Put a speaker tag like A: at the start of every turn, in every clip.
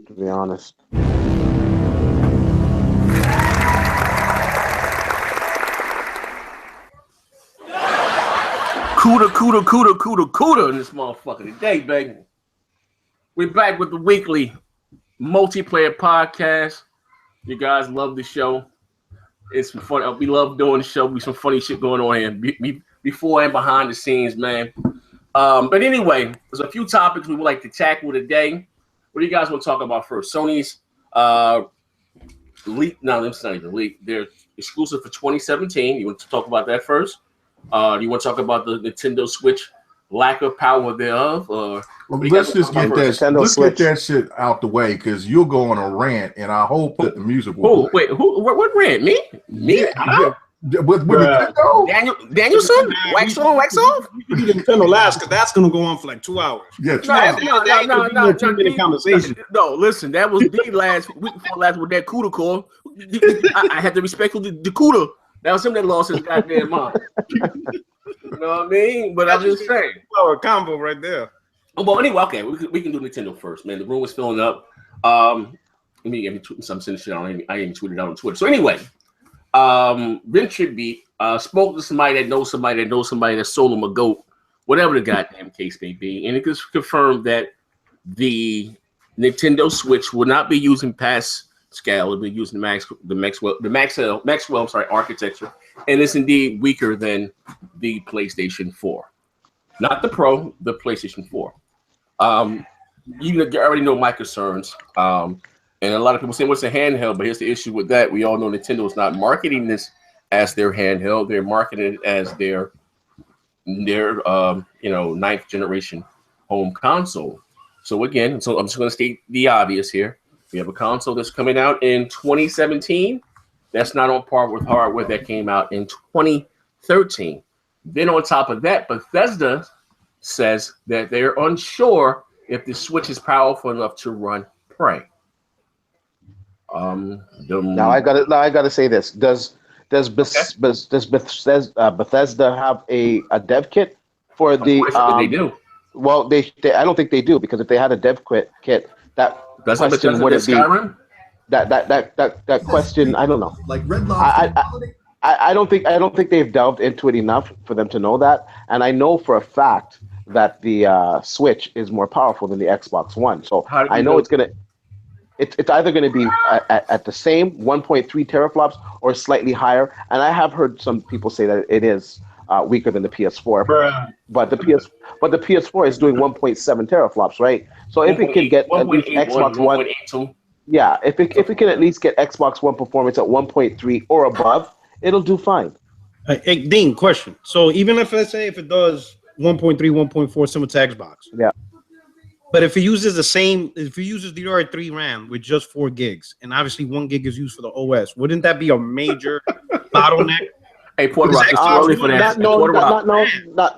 A: to be honest.
B: Cooter in this motherfucker today, baby. We're back with the weekly multiplayer podcast. You guys love the show. It's fun. We love doing the show. Be some funny shit going on here before and behind the scenes, man. But anyway, there's a few topics we would like to tackle today. What do you guys want to talk about first? Sony's leak. No, it's not even leak. They're exclusive for 2017. You want to talk about that first? Do you want to talk about the Nintendo Switch lack of power thereof? Or
C: let's just get that. Let's get that shit out the way because you'll go on a rant, and I hope that the music will.
B: Wait, what rant? Me?
C: Yeah. With Nintendo?
B: Danielson? Wax on, wax off?
D: We do Nintendo last because that's gonna go on for like 2 hours.
C: Yeah,
B: no,
D: 2-minute conversation.
B: No, listen, that was the last week before last with that CUDA call. I had to respect the CUDA. That was him that lost his goddamn mind. You know what I mean? But I'm just saying.
D: Oh, a combo right there.
B: Well, anyway, okay, we can do Nintendo first, man. The room is filling up. Let me tweet some shit out. I ain't tweeted out on Twitter. So anyway, Venture Beat spoke to somebody that knows that sold him a goat, whatever the goddamn case may be, and it was confirmed that the Nintendo Switch will not be using Pascal. It'll be using the Maxwell architecture, and it's indeed weaker than the PlayStation 4, not the Pro, the PlayStation 4. You already know my concerns. And a lot of people say, what's a handheld? But here's the issue with that. We all know Nintendo is not marketing this as their handheld. They're marketing it as their ninth generation home console. So again, I'm just going to state the obvious here. We have a console that's coming out in 2017. That's not on par with hardware that came out in 2013. Then on top of that, Bethesda says that they're unsure if the Switch is powerful enough to run Prey.
A: Now I gotta say this. Does Bethesda have a dev kit for the?
B: They do.
A: Well, they I don't think they do, because if they had a dev kit, that question wouldn't be. That question, I don't know.
C: Like Red Lobster.
A: I don't think they've delved into it enough for them to know that, and I know for a fact that the Switch is more powerful than the Xbox One. So I know it's gonna. It's either going to be at the same 1.3 teraflops or slightly higher, and I have heard some people say that it is weaker than the PS4.
D: Bruh.
A: But the PS4 is doing 1.7 teraflops, right? So if it can get at least Xbox One, yeah, if it can at least get Xbox One performance at 1.3 or above, it'll do fine.
D: Hey, Dean, question. So even if let's say if it does 1.3, 1.4 similar to Xbox,
A: yeah.
D: But if it uses the DDR3 RAM with just 4 gigs, and obviously 1 gig is used for the OS, wouldn't that be a major bottleneck?
B: Hey, PURTOROCK, it's too early for that.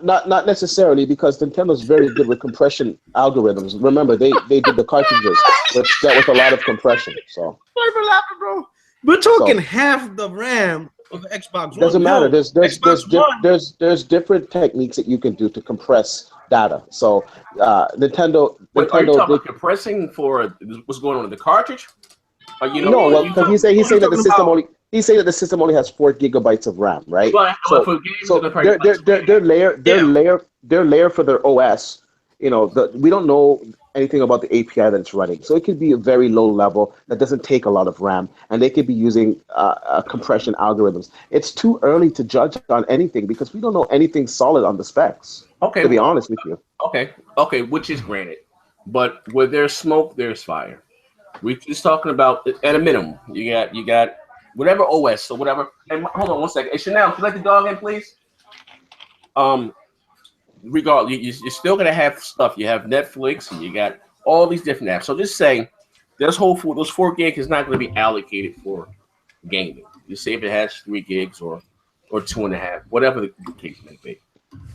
A: Not necessarily, because Nintendo's very good with compression algorithms. Remember, they did the cartridges with a lot of compression. So
D: sorry for laughing, bro. We're talking half the RAM of the Xbox One.
A: Doesn't matter. There's different techniques that you can do to compress data. So Nintendo.
B: Are you talking about compressing for what's going on in the cartridge?
A: No, because he said that the system only. He said that the system only has 4 gigabytes of RAM, right?
B: Well,
A: so their layer for their OS. We don't know anything about the API that it's running, so it could be a very low level that doesn't take a lot of RAM, and they could be using compression algorithms. It's too early to judge on anything because we don't know anything solid on the specs.
B: Okay,
A: to be honest with you.
B: Okay, which is granted, but where there's smoke, there's fire. We're just talking about at a minimum. You got whatever OS, so whatever. And hold on one second. Hey, Chanel, can you let the dog in, please? Regardless, you're still gonna have stuff. You have Netflix, and you got all these different apps. So just saying, those 4 gigs is not going to be allocated for gaming. You say if it has 3 gigs or 2.5, whatever the case may be.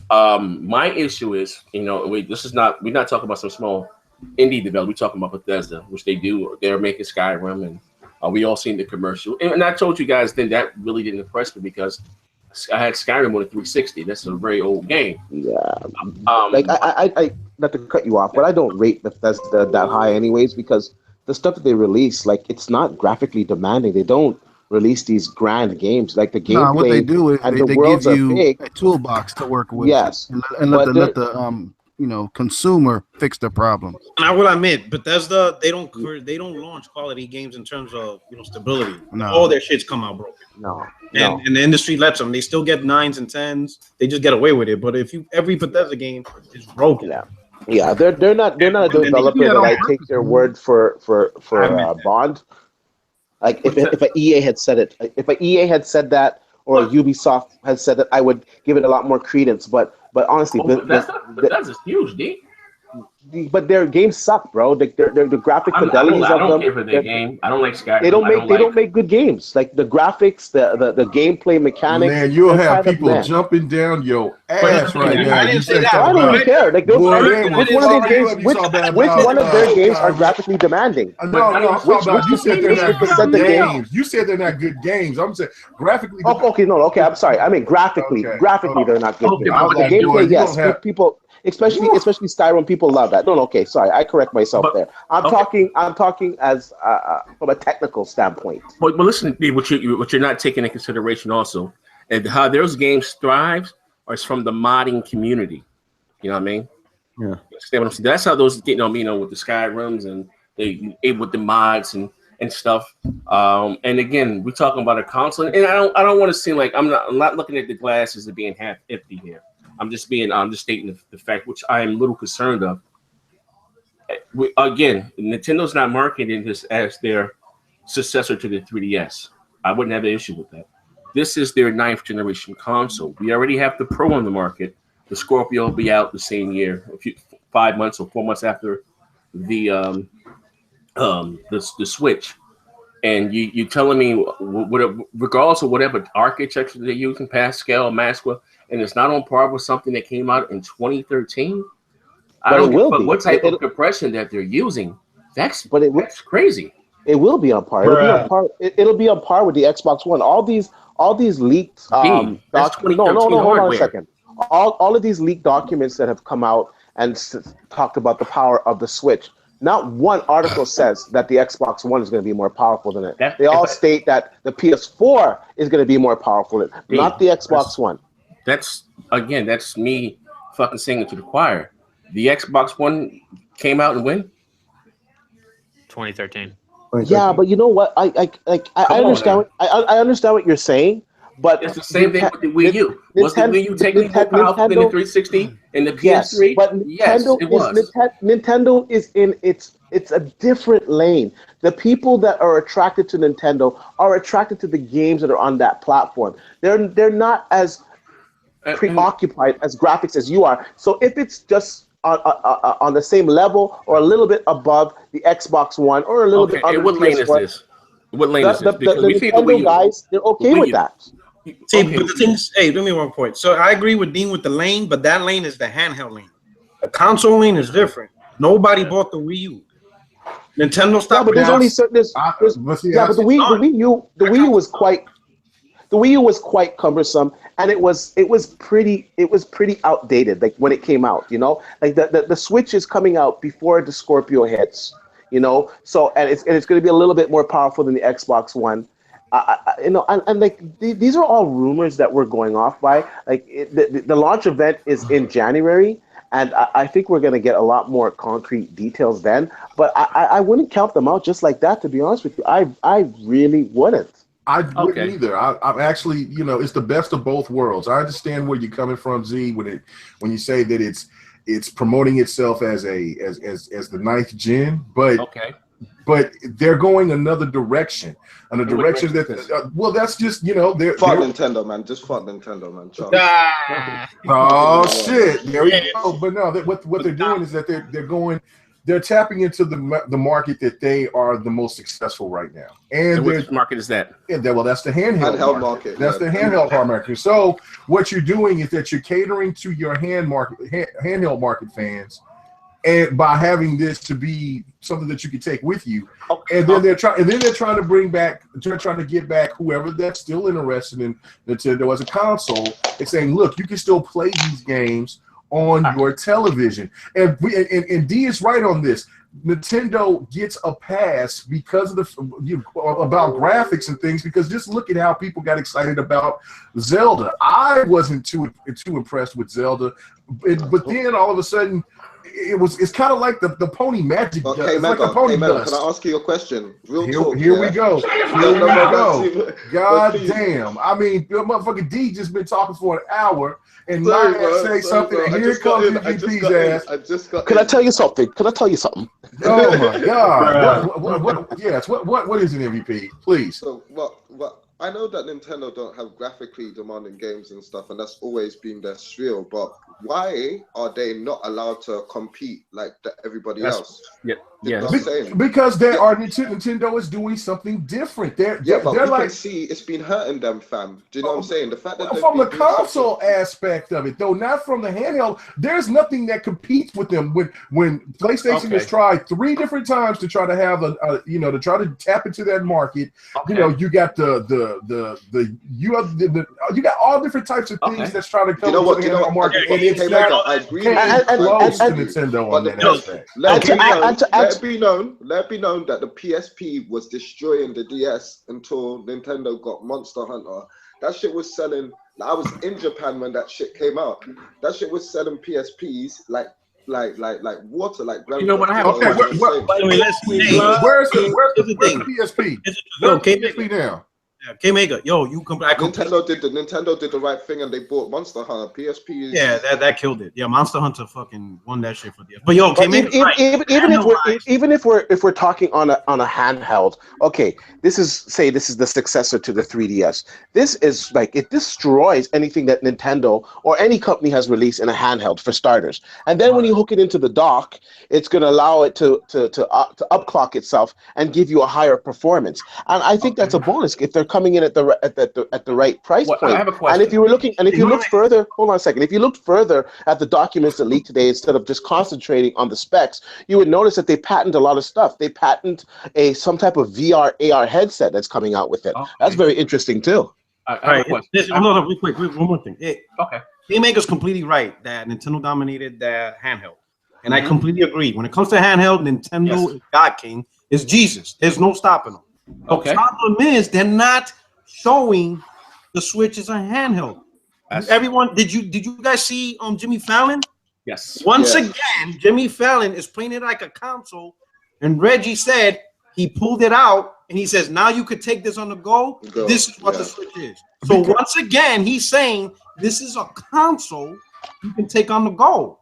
B: My issue is, we're not talking about some small indie developer. We're talking about Bethesda, which they do. They're making Skyrim, and we all seen the commercial. And I told you guys then that really didn't impress me because I had Skyrim on a 360. That's a very old game.
A: Yeah. I not to cut you off, but I don't rate Bethesda that high anyways, because the stuff that they release, like it's not graphically demanding. They don't release these grand games like the gameplay.
E: What they do is
A: and
E: they
A: the worlds
E: give
A: are
E: you
A: big.
E: a toolbox to work with.
A: Yes,
E: and let the consumer fix the problems.
D: And I will admit, Bethesda, they don't launch quality games in terms of stability. No. All their shits come out broken. And the industry lets them. They still get 9s and 10s. They just get away with it. But every Bethesda game is broken.
A: Yeah, they're not a developer that I take their word for bond. Like if a EA had said it, if a EA had said that, or Ubisoft had said that, I would give it a lot more credence. But honestly,
B: that's huge, D.
A: But their games suck, bro. Their graphic fidelities of them.
B: I don't care for their game. I don't like Skyrim.
A: They don't make good games. Like the graphics, the gameplay mechanics.
C: Man, you'll have people jumping down your ass right now.
D: I didn't say that.
A: I don't even care. Like which one of their games are graphically demanding?
C: No, you said they're not good games. You said they're not good games. I'm saying graphically.
A: Okay. I'm sorry. I mean graphically. Graphically, they're not good games. The gameplay, yes. People. Especially Skyrim, people love that. No, okay, sorry, I correct myself there. I'm talking as from a technical standpoint.
B: But listen, what you're not taking into consideration also, and how those games thrive is from the modding community. You know what I mean?
E: Yeah.
B: That's how those with the Skyrims and with the mods and stuff. And again, we're talking about a console, and I don't want to seem like I'm not looking at the glass as being half empty here. I'm just stating the fact, which I am a little concerned of. Again, Nintendo's not marketing this as their successor to the 3DS. I wouldn't have an issue with that. This is their 9th generation console. We already have the Pro on the market. The Scorpio will be out the same year, 5 months or 4 months after the Switch. And you telling me, regardless of whatever architecture they're using, Pascal, Maxwell, and it's not on par with something that came out in 2013. I don't know what type of compression that they're using. That's crazy.
A: It will be on par. It'll be on par with the Xbox One. All these leaked hold on a second. All of these leaked documents that have come out and talked about the power of the Switch. Not one article says that the Xbox One is going to be more powerful than it. They all state that the PS4 is going to be more powerful than it, not the Xbox One.
B: That's me fucking singing to the choir. The Xbox One came out in when?
F: 2013.
A: Yeah, but you know what? I understand. I understand what you're saying, but
B: it's the same thing with the Wii U. Was the Wii U technically more powerful than the 360 and the PS3?
A: Yes, but Nintendo is in it's a different lane. The people that are attracted to Nintendo are attracted to the games that are on that platform. They're not as preoccupied as graphics as you are. So if it's just on the same level or a little bit above the Xbox One or a little bit under
B: what lane is this? What lane is this?
A: Because the Nintendo guys, they're okay with that.
D: See, but the thing is, let me 1 point. So I agree with Dean with the lane, but that lane is the handheld lane. The console lane is different. Nobody bought the Wii U. Nintendo stopped.
A: Yeah, but there's only certain. But the Wii U was quite. The Wii U was quite cumbersome, and it was pretty outdated. Like when it came out, like the Switch is coming out before the Scorpio hits, So and it's going to be a little bit more powerful than the Xbox One. And like these are all rumors that we're going off by. Like the launch event is in January, and I think we're going to get a lot more concrete details then. But I wouldn't count them out just like that. To be honest with you, I really wouldn't.
C: I wouldn't either. I'm actually, it's the best of both worlds. I understand where you're coming from, Z, when you say that it's promoting itself as the 9th gen, but they're going another direction. And the direction that that's just
G: fuck Nintendo, man. Just fuck Nintendo, man.
C: Oh shit, there we go. But no, what they're doing is that they're tapping into the market that they are the most successful right now. And
B: which market is that?
C: Yeah, that's the handheld market. That's the handheld market. So what you're doing is that you're catering to your handheld market fans, and by having this to be something that you can take with you, and then they're trying to bring back, they're trying to get back whoever that's still interested in Nintendo as a console. It's saying, look, you can still play these games on your television, and D is right on this. Nintendo gets a pass because of about graphics and things. Because just look at how people got excited about Zelda. I wasn't too impressed with Zelda, but then all of a sudden, it's kind of like the pony magic.
G: Okay,
C: it's like the pony dust.
G: Can I ask you a question?
C: Here we go. God damn! I mean, motherfucking D just been talking for an hour. And not say something. And here comes MVP's ass.
A: Can I tell you something?
C: Oh my God! What is an MVP? Please.
G: So what? I know that Nintendo don't have graphically demanding games and stuff, and that's always been their spiel. But why are they not allowed to compete like everybody else?
C: Because Nintendo is doing something different. They're like,
G: can see it's been hurting them, fam. Do you know what I'm saying? The fact that
C: from the console aspect of it, though, not from the handheld. There's nothing that competes with them. When PlayStation has tried 3 different times to try to have to try to tap into that market. You know, you got you got all different types of things that's trying to come to the handheld market, and it's not close to Nintendo on that aspect.
G: Let it be known that the PSP was destroying the DS until Nintendo got Monster Hunter. That shit was selling. I was in Japan when that shit came out. That shit was selling PSPs like water, like.
B: You know what I have?
C: Where's the PSP? PSP now.
D: KMEGA, yo, you come back.
G: Nintendo did the right thing and they bought Monster Hunter. PSP is
D: that killed it. Yeah, Monster Hunter fucking won that shit for the. But yo, KMEGA,
A: even if we're talking on a handheld, okay, this is the successor to the 3DS. This is like it destroys anything that Nintendo or any company has released in a handheld for starters. And then when you hook it into the dock, it's going to allow it to upclock itself and give you a higher performance. And I think that's a bonus if they're coming in at the right price point.
B: I have a question.
A: And if you looked further, hold on a second. If you looked further at the documents that leaked today, instead of just concentrating on the specs, you would notice that they patent a lot of stuff. They patent some type of VR AR headset that's coming out with it.
B: Okay.
A: That's very interesting too.
B: I have a question.
D: Real quick, one more thing. Okay. KMEGA's completely right that Nintendo dominated that handheld. And I completely agree. When it comes to handheld, Nintendo is God King, is Jesus. There's no stopping them.
B: Okay.
D: The problem is they're not showing the Switch as a handheld. Everyone, did you guys see Jimmy Fallon?
B: Yes.
D: Once again, Jimmy Fallon is playing it like a console, and Reggie said he pulled it out and he says, now you could take this on the go. This is what the Switch is. So once again, he's saying this is a console you can take on the go.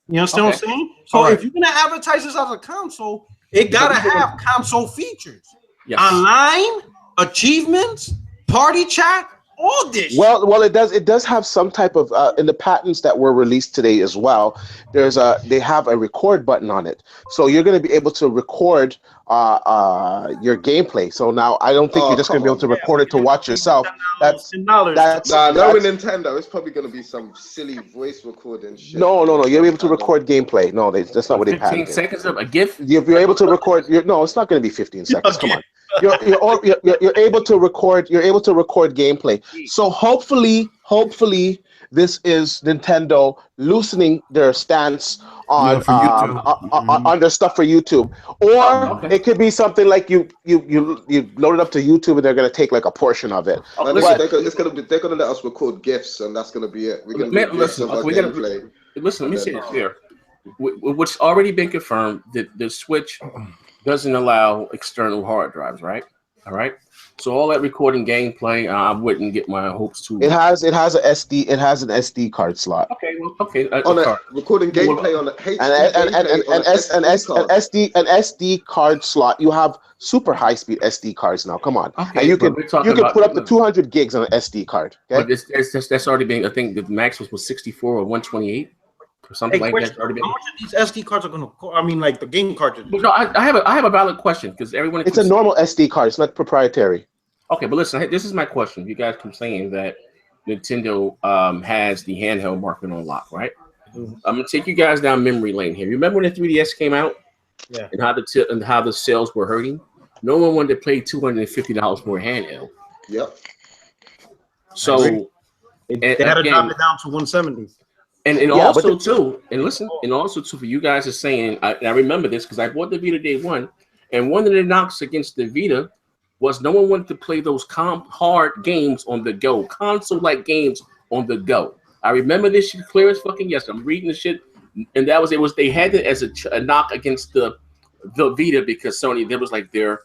D: You understand what I'm saying? So if you're gonna advertise this as a console, it gotta have console features.
B: Yes.
D: Online, achievements, party chat, all this.
A: Well, it does have some type of in the patents that were released today as well. They have a record button on it, so you're going to be able to record your gameplay. So now I don't think you're just going to be able to record it to watch yourself. That's
G: knowing Nintendo, it's probably going to be some silly voice recording shit.
A: No, you're able to record gameplay. No, that's not what they patented.
B: 15 seconds of a GIF.
A: You're able to record. No, it's not going to be 15 seconds. Come on. You're able to record. You're able to record gameplay. So hopefully, this is Nintendo loosening their stance on their stuff for YouTube, or it could be something like you load it up to YouTube and they're gonna take like a portion of it.
G: They're gonna let us record GIFs and that's gonna be it.
B: Listen, let me say this here. What's already been confirmed that the Switch doesn't allow external hard drives, right? All right. So all that recording gameplay, I wouldn't get my hopes too.
A: It has an SD card slot.
B: Okay,
G: recording gameplay on
A: an SD card slot. You have super high speed SD cards now. Come on, and you can put up to 200 gigs on an SD card. Okay?
B: But that's already been. I think the max was 64 or 128. Or something like that.
D: How much of these SD cards are going to cost? I mean, like the game cartridges.
B: No, I have a valid question because everyone.
A: It's a normal SD card. It's not proprietary.
B: Okay, but listen, this is my question. You guys keep saying that Nintendo has the handheld market on lock, right? I'm gonna take you guys down memory lane here. Remember when the 3DS came out?
D: Yeah.
B: And how the sales were hurting? No one wanted to pay $250 for a handheld.
G: Yep.
B: So
D: they had to drop it down to $170.
B: And also too, and listen, and also too, for you guys are saying, I remember this because I bought the Vita day one, and one of the knocks against the Vita was no one wanted to play those hard games on the go, console-like games on the go. I remember this shit clear as fucking yes. I'm reading the shit, and that was it. Was they had it as a knock against the Vita because Sony, there was like they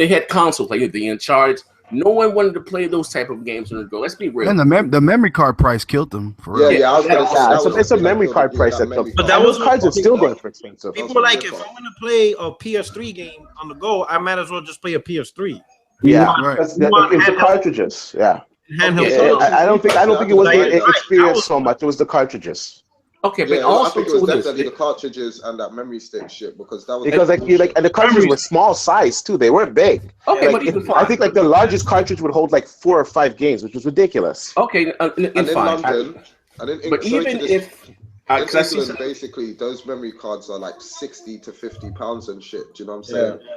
B: had console play, the Uncharted. No one wanted to play those type of games on the go. Let's be real.
E: And the memory card price killed them. For real.
G: Yeah,
A: it's a memory card price. But those cards are still going for expensive.
D: People like, if I'm going to play a PS3 game on the go, I might as well just play a PS3.
A: Yeah, it's the cartridges. Yeah.
D: Handheld.
A: I don't think it was the experience so much. It was the cartridges.
B: Okay, but also
G: I think it was definitely the cartridges and that memory stick shit because that was
A: and the cartridges were small size too. They weren't big.
B: Okay,
A: I think like the largest cartridge would hold like 4 or 5 games, which was ridiculous.
B: Okay,
G: in London,
B: but even if
G: in England, basically those memory cards are like 60 to 50 pounds and shit. Do you know what I'm saying? Yeah.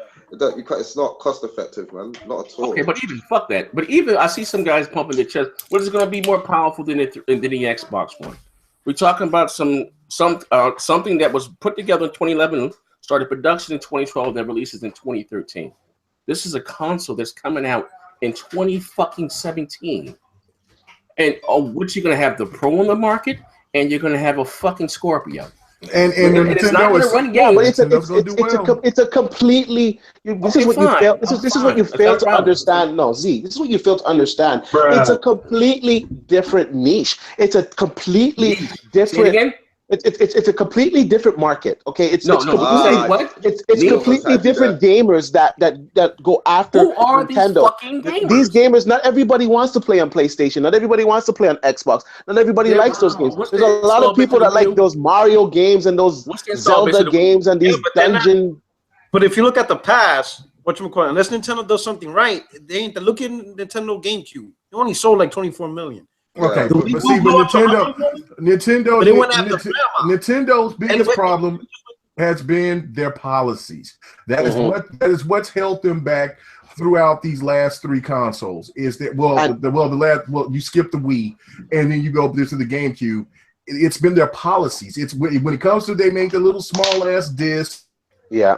G: It's not cost effective, man. Not at all.
B: Okay, but even fuck that. But even I see some guys pumping their chest. What is going to be more powerful than the Xbox One? We're talking about something that was put together in 2011, started production in 2012, then releases in 2013. This is a console that's coming out in 2017. And what you're gonna have the Pro on the market, and you're gonna have a fucking Scorpio.
C: And
B: it's not going to run games.
A: Yeah, but it's a completely. This is what you fail. This is what you fail to understand. No, Z. This is what you fail to understand. Bruh. It's a completely different niche. It's a completely different. It's a completely different market. Okay, it's completely different gamers that go after
B: Who are
A: Nintendo.
B: These fucking gamers?
A: These gamers, not everybody wants to play on PlayStation. Not everybody wants to play on Xbox. Not everybody likes those games. There's a lot of people that like those Mario games and those Zelda games and these dungeon.
D: But if you look at the past, unless Nintendo does something right, they ain't. Look at Nintendo GameCube. It only sold like 24 million.
C: Okay, but see, Nintendo's biggest problem has been their policies. That is what's held them back throughout these last 3 consoles. Is that you skip the Wii and then you go to the GameCube. It's been their policies. It's when it comes to they make the little small ass disc.
A: Yeah.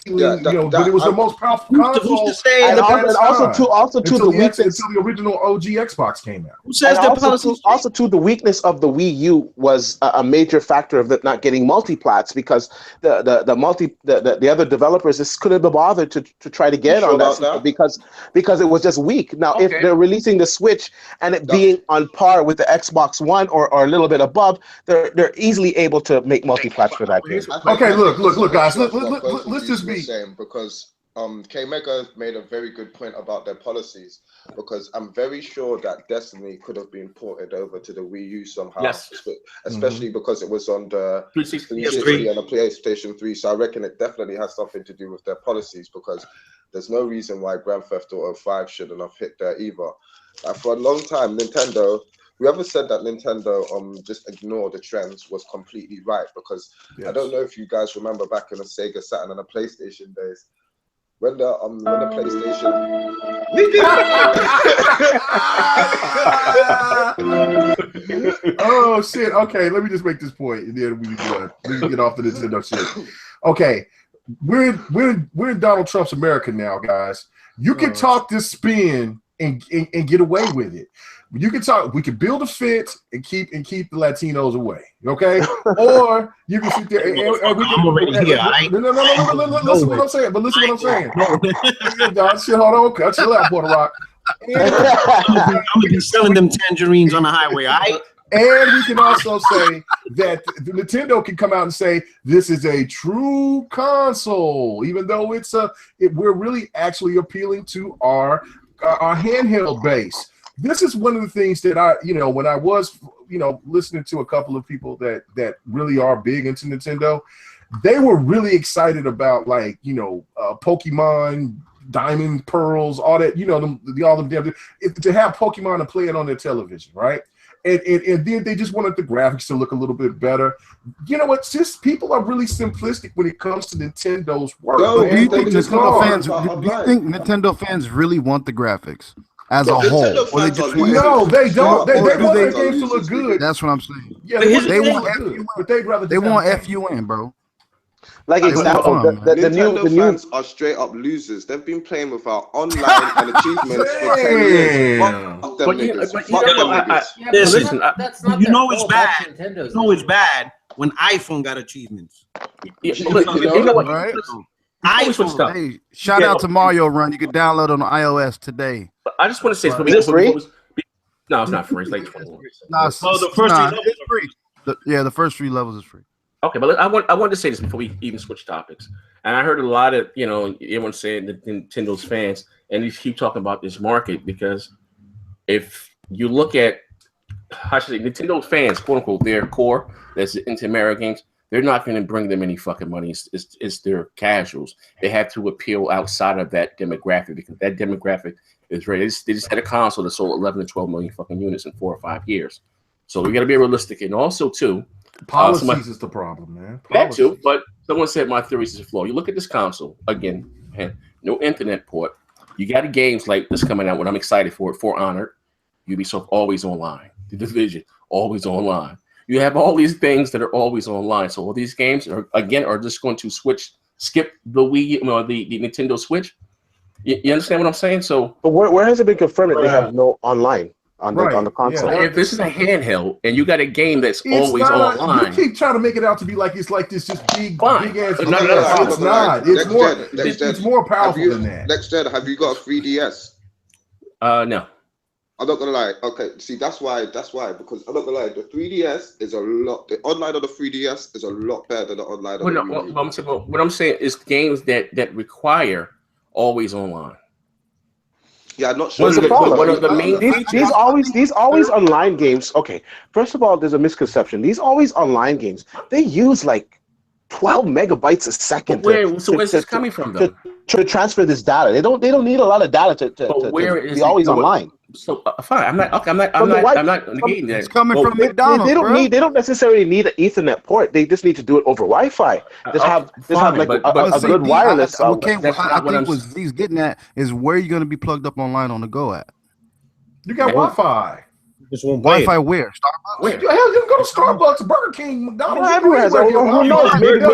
C: But it was the most powerful console.
A: Also the weakness
C: until the original OG Xbox came out.
D: Who says
A: the weakness of the Wii U was a major factor of it not getting multiplats because the other developers just couldn't be bothered to try to get on that because it was just weak. Now if they're releasing the Switch and it being on par with the Xbox One or a little bit above, they're easily able to make multiplats for that game.
C: Okay, look, guys. Let's just be.
G: Saying because KMEGA made a very good point about their policies because I'm very sure that Destiny could have been ported over to the Wii U somehow, especially because it was on the 360 and the PlayStation 3. So I reckon it definitely has something to do with their policies because there's no reason why Grand Theft Auto 5 shouldn't have hit there either. For a long time, Nintendo. Whoever said that Nintendo just ignore the trends was completely right because I don't know if you guys remember back in the Sega Saturn and the PlayStation days when the PlayStation.
C: Oh shit! Okay, let me just make this point, and then we can get off the Nintendo shit. Okay, we're in Donald Trump's America now, guys. You can talk this spin and get away with it. You can talk. We can build a fence and keep the Latinos away, okay? Or you can sit there and we can. No. Listen what I'm saying. But listen what I'm saying. Shit, hold on. Cut your lap, Puerto Rock.
D: I'm gonna be selling them tangerines on the highway.
C: And we can also say that Nintendo can come out and say this is a true console, even though we're really actually appealing to our handheld base. This is one of the things that when I was, listening to a couple of people that really are big into Nintendo, they were really excited about Pokemon, Diamond, Pearls, all that, all them damn to have Pokemon and play it on their television, right? And then they just wanted the graphics to look a little bit better. You know what? Just people are really simplistic when it comes to Nintendo's work.
E: Do you think Nintendo fans really want the graphics? as a whole.
C: No, they don't. They want their games to look good.
E: That's what I'm saying.
C: Yeah,
E: they want FUN, but they'd rather they want FUN, bro.
A: Like example, the
G: Nintendo
A: new
G: fans are straight up losers. They've been playing without online and achievements for 10 years. Fuck them niggas.
D: Listen, you know it's bad. You know it's bad when iPhone got achievements.
E: Hey, shout out to Mario Run. You can download on iOS today.
B: I just want to say something.
A: Is it free?
B: No, it's not free. It's like 21.
E: The first 3 levels is free. The first 3 levels is free.
B: Okay, but I wanted to say this before we even switch topics. And I heard a lot of, everyone saying that Nintendo's fans, and they keep talking about this market because if you look at, how should I say, Nintendo's fans, quote unquote, their core that's into Mario games, they're not going to bring them any fucking money. It's their casuals. They have to appeal outside of that demographic because that demographic is ready. They just had a console that sold 11 to 12 million fucking units in 4 or 5 years. So we got to be realistic. And also, too,
C: policies is the problem, man.
B: That too, but someone said my theories is a flaw. You look at this console again, no internet port. You got games like this coming out. What I'm excited for it. For Honor, Ubisoft always online. The Division always online. You have all these things that are always online. So all these games are just going to skip the Wii or the Nintendo Switch. You understand what I'm saying? So,
A: but where has it been confirmed that they have no online? On the console.
B: Yeah. If this is a handheld and you got a game that's always online,
C: you keep trying to make it out to be like it's like this just big ass.
G: It's not.
C: It's more powerful than that.
G: Next gen, have you got a 3DS?
B: No.
G: I'm not gonna lie. Okay, see that's why because I'm not gonna lie. The 3DS is a lot. The online on the 3DS is a lot better than the online on the Wii.
B: What I'm saying is games that require always online.
G: Yeah, I'm not sure.
A: What's the problem? These always online games. Okay, first of all, there's a misconception. These always online games, they use like 12 megabytes a second.
B: Where's this coming from, though?
A: To transfer this data, they don't need a lot of data to be always online.
B: So fine, I'm not negating that.
E: It's coming from McDonald's.
A: They don't necessarily need an Ethernet port. They just need to do it over Wi-Fi. Just have like a good wireless.
E: I think what he's getting at is where you're going to be plugged up online on the go at.
C: You got Wi-Fi.
E: Wi-Fi where? Starbucks?
C: Where? Hell, you can go to Starbucks, Burger King, McDonald's.
A: Who knows? Maybe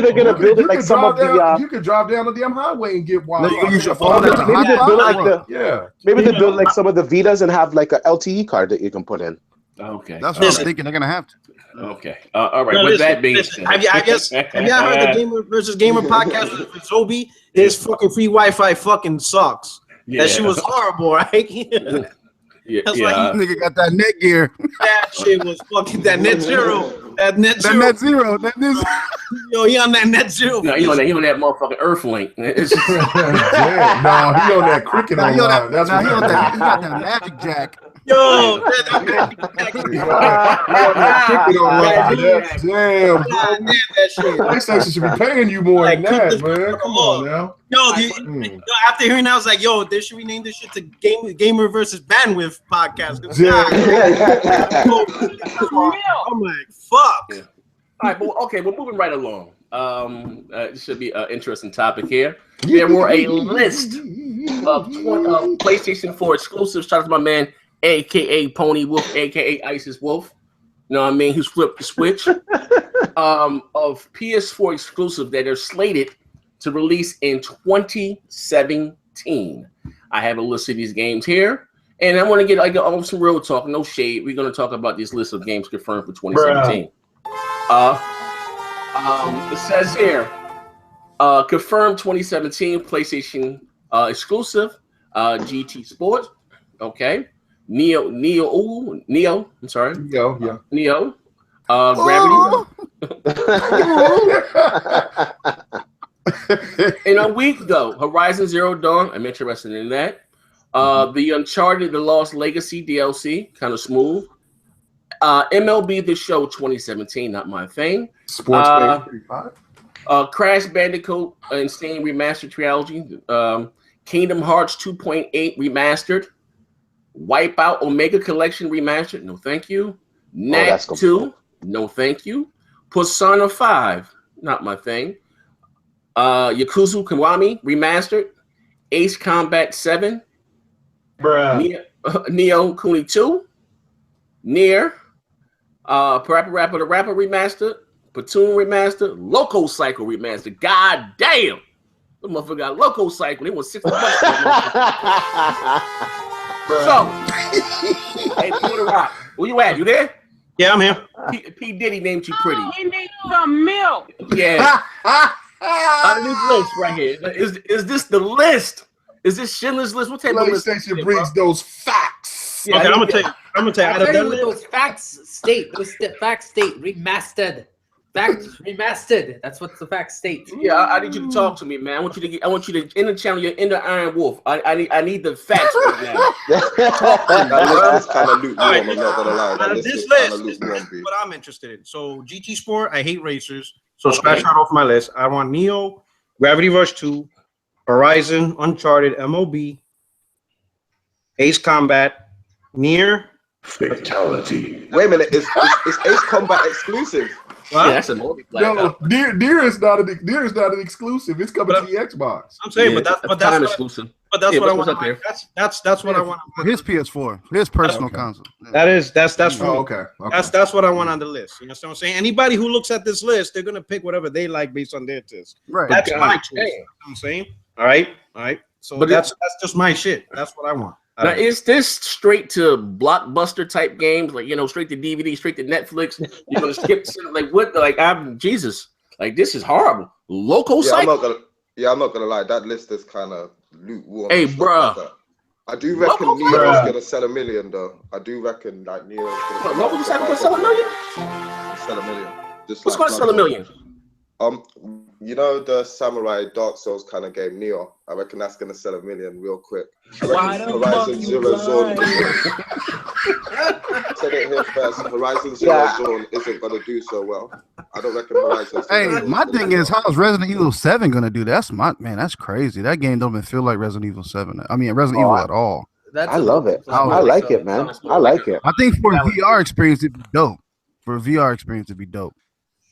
A: they're gonna build it like some of the.
C: You could drive down the damn highway and get Wi-Fi.
E: Use your phone.
A: Maybe they build like some of the Vitas and have like a LTE card that you can put in.
B: Okay,
E: that's what I'm thinking. They're gonna have to.
B: Okay, all right. With that being said,
D: have y'all heard the Gamer versus Gamer podcast with Zobi? His fucking free Wi-Fi fucking sucks. Yeah. That shit was horrible, right?
E: That's why nigga got that net gear.
D: That shit was fucking that net zero. That net zero. Yo, he on that net zero.
B: No, he on that motherfucking Earthlink.
C: Yeah, no, he on that cricket online. That's what he
E: got that Magic Jack.
D: Yo,
C: damn.
D: That shit.
C: PlayStation should be paying you more than that, man. Come on now.
D: Yo, after hearing that, I was like, yo, they should rename this shit to Gamer versus Bandwidth podcast. I'm like, fuck.
B: Yeah. All right, but okay, we're moving right along. This should be an interesting topic here. There were a list of PlayStation 4 exclusives. Shout out to my man, aka Pony Wolf, aka Isis Wolf. You know what I mean? Who's flipped the switch of PS4 exclusive that are slated to release in 2017. I have a list of these games here, and I want to get some real talk, no shade. We're going to talk about this list of games confirmed for 2017. It says here, confirmed 2017 PlayStation exclusive, GT Sport. Okay. Neo. I'm sorry. Neo. Gravity. In a week though, Horizon Zero Dawn. I'm interested in that. The Uncharted: The Lost Legacy DLC, kind of smooth. MLB The Show 2017, not my thing.
C: Sports Game 35.
B: Crash Bandicoot Insane Remastered Trilogy. Kingdom Hearts 2.8 Remastered. Wipeout Omega Collection Remastered. No, thank you. Knack 2. No, thank you. Persona 5. Not my thing. Yakuza Kiwami Remastered. Ace Combat 7,
F: Bruh.
B: Neo Kuni 2, Nier, Parappa the Rapper Remastered, Platoon Remastered, Loco Cycle Remastered. God damn! The motherfucker got Loco Cycle. They want $60. So, hey, PURTOROCK, where you at? You there?
D: Yeah, I'm here.
B: P. Diddy named you pretty.
H: He needs some milk.
B: Yeah. On this list right here. Is this the list? Is this Schindler's List? What type of list?
C: PlayStation brings those facts.
B: Yeah,
D: Okay, I'm gonna tell you.
I: I'll tell you what those facts state. Those facts state remastered. Facts remastered. That's what the facts state.
B: Yeah, I need you to talk to me, man. I want you to in the channel your inner Iron Wolf. I need the facts right now.
G: That list is kind of lukewarm. I'm not gonna lie. That list
D: This
G: is kind
D: list
G: of
D: is
G: lukewarm.
D: what I'm interested in. So GT Sport, I hate racers. So scratch that off my list. I want Neo, Gravity Rush 2, Horizon, Uncharted, MOB, Ace Combat, Nier.
F: Fatality.
G: Wait a minute, is Ace Combat exclusive?
B: Yeah, that's a multiplayer.
C: No, Nier is not an exclusive. It's coming to the Xbox.
D: I'm saying,
B: Yeah,
D: but that's
B: exclusive.
D: But that's
B: Yeah,
D: what I
B: what's
D: want.
B: up here?
D: That's what I want.
E: For his PS4, his personal console.
D: That's for me.
C: Okay.
D: That's what I want on the list. You know what I'm saying? Anybody who looks at this list, they're gonna pick whatever they like based on their taste.
E: Right.
D: That's my choice.
B: Damn.
D: You know what I'm saying? All right. So
B: But
D: that's just my shit. That's what I want.
B: Now, is this straight to blockbuster type games, like straight to DVD, straight to Netflix? You're gonna skip like what? Like I'm Jesus. Like this is horrible. Local site.
G: I'm not gonna lie. That list is kind of lukewarm.
B: Hey, bruh.
G: Like I do reckon
B: Local
G: Neo's gonna sell 1 million though. I do reckon like Neo's gonna
B: Local site gonna sell 1 million?
G: Sell 1 million. Just
B: What's
G: like
B: gonna sell 1 million?
G: You know the Samurai Dark Souls kind of game, Neo. I reckon that's gonna sell 1 million real quick.
H: Why the
G: Horizon
H: fuck
G: Zero
H: you
G: Zone.
H: lying?
G: Said it here first. Horizon Zero Zone isn't gonna do so well. I don't reckon Horizon.
E: Hey, my thing is, how is Resident Evil 7 gonna do that? That's crazy. That game don't even feel like Resident Evil 7. I mean, Resident Evil at all.
A: I love it. I like it, man. I like it.
E: I think for a VR experience, it'd be dope. It'd be dope.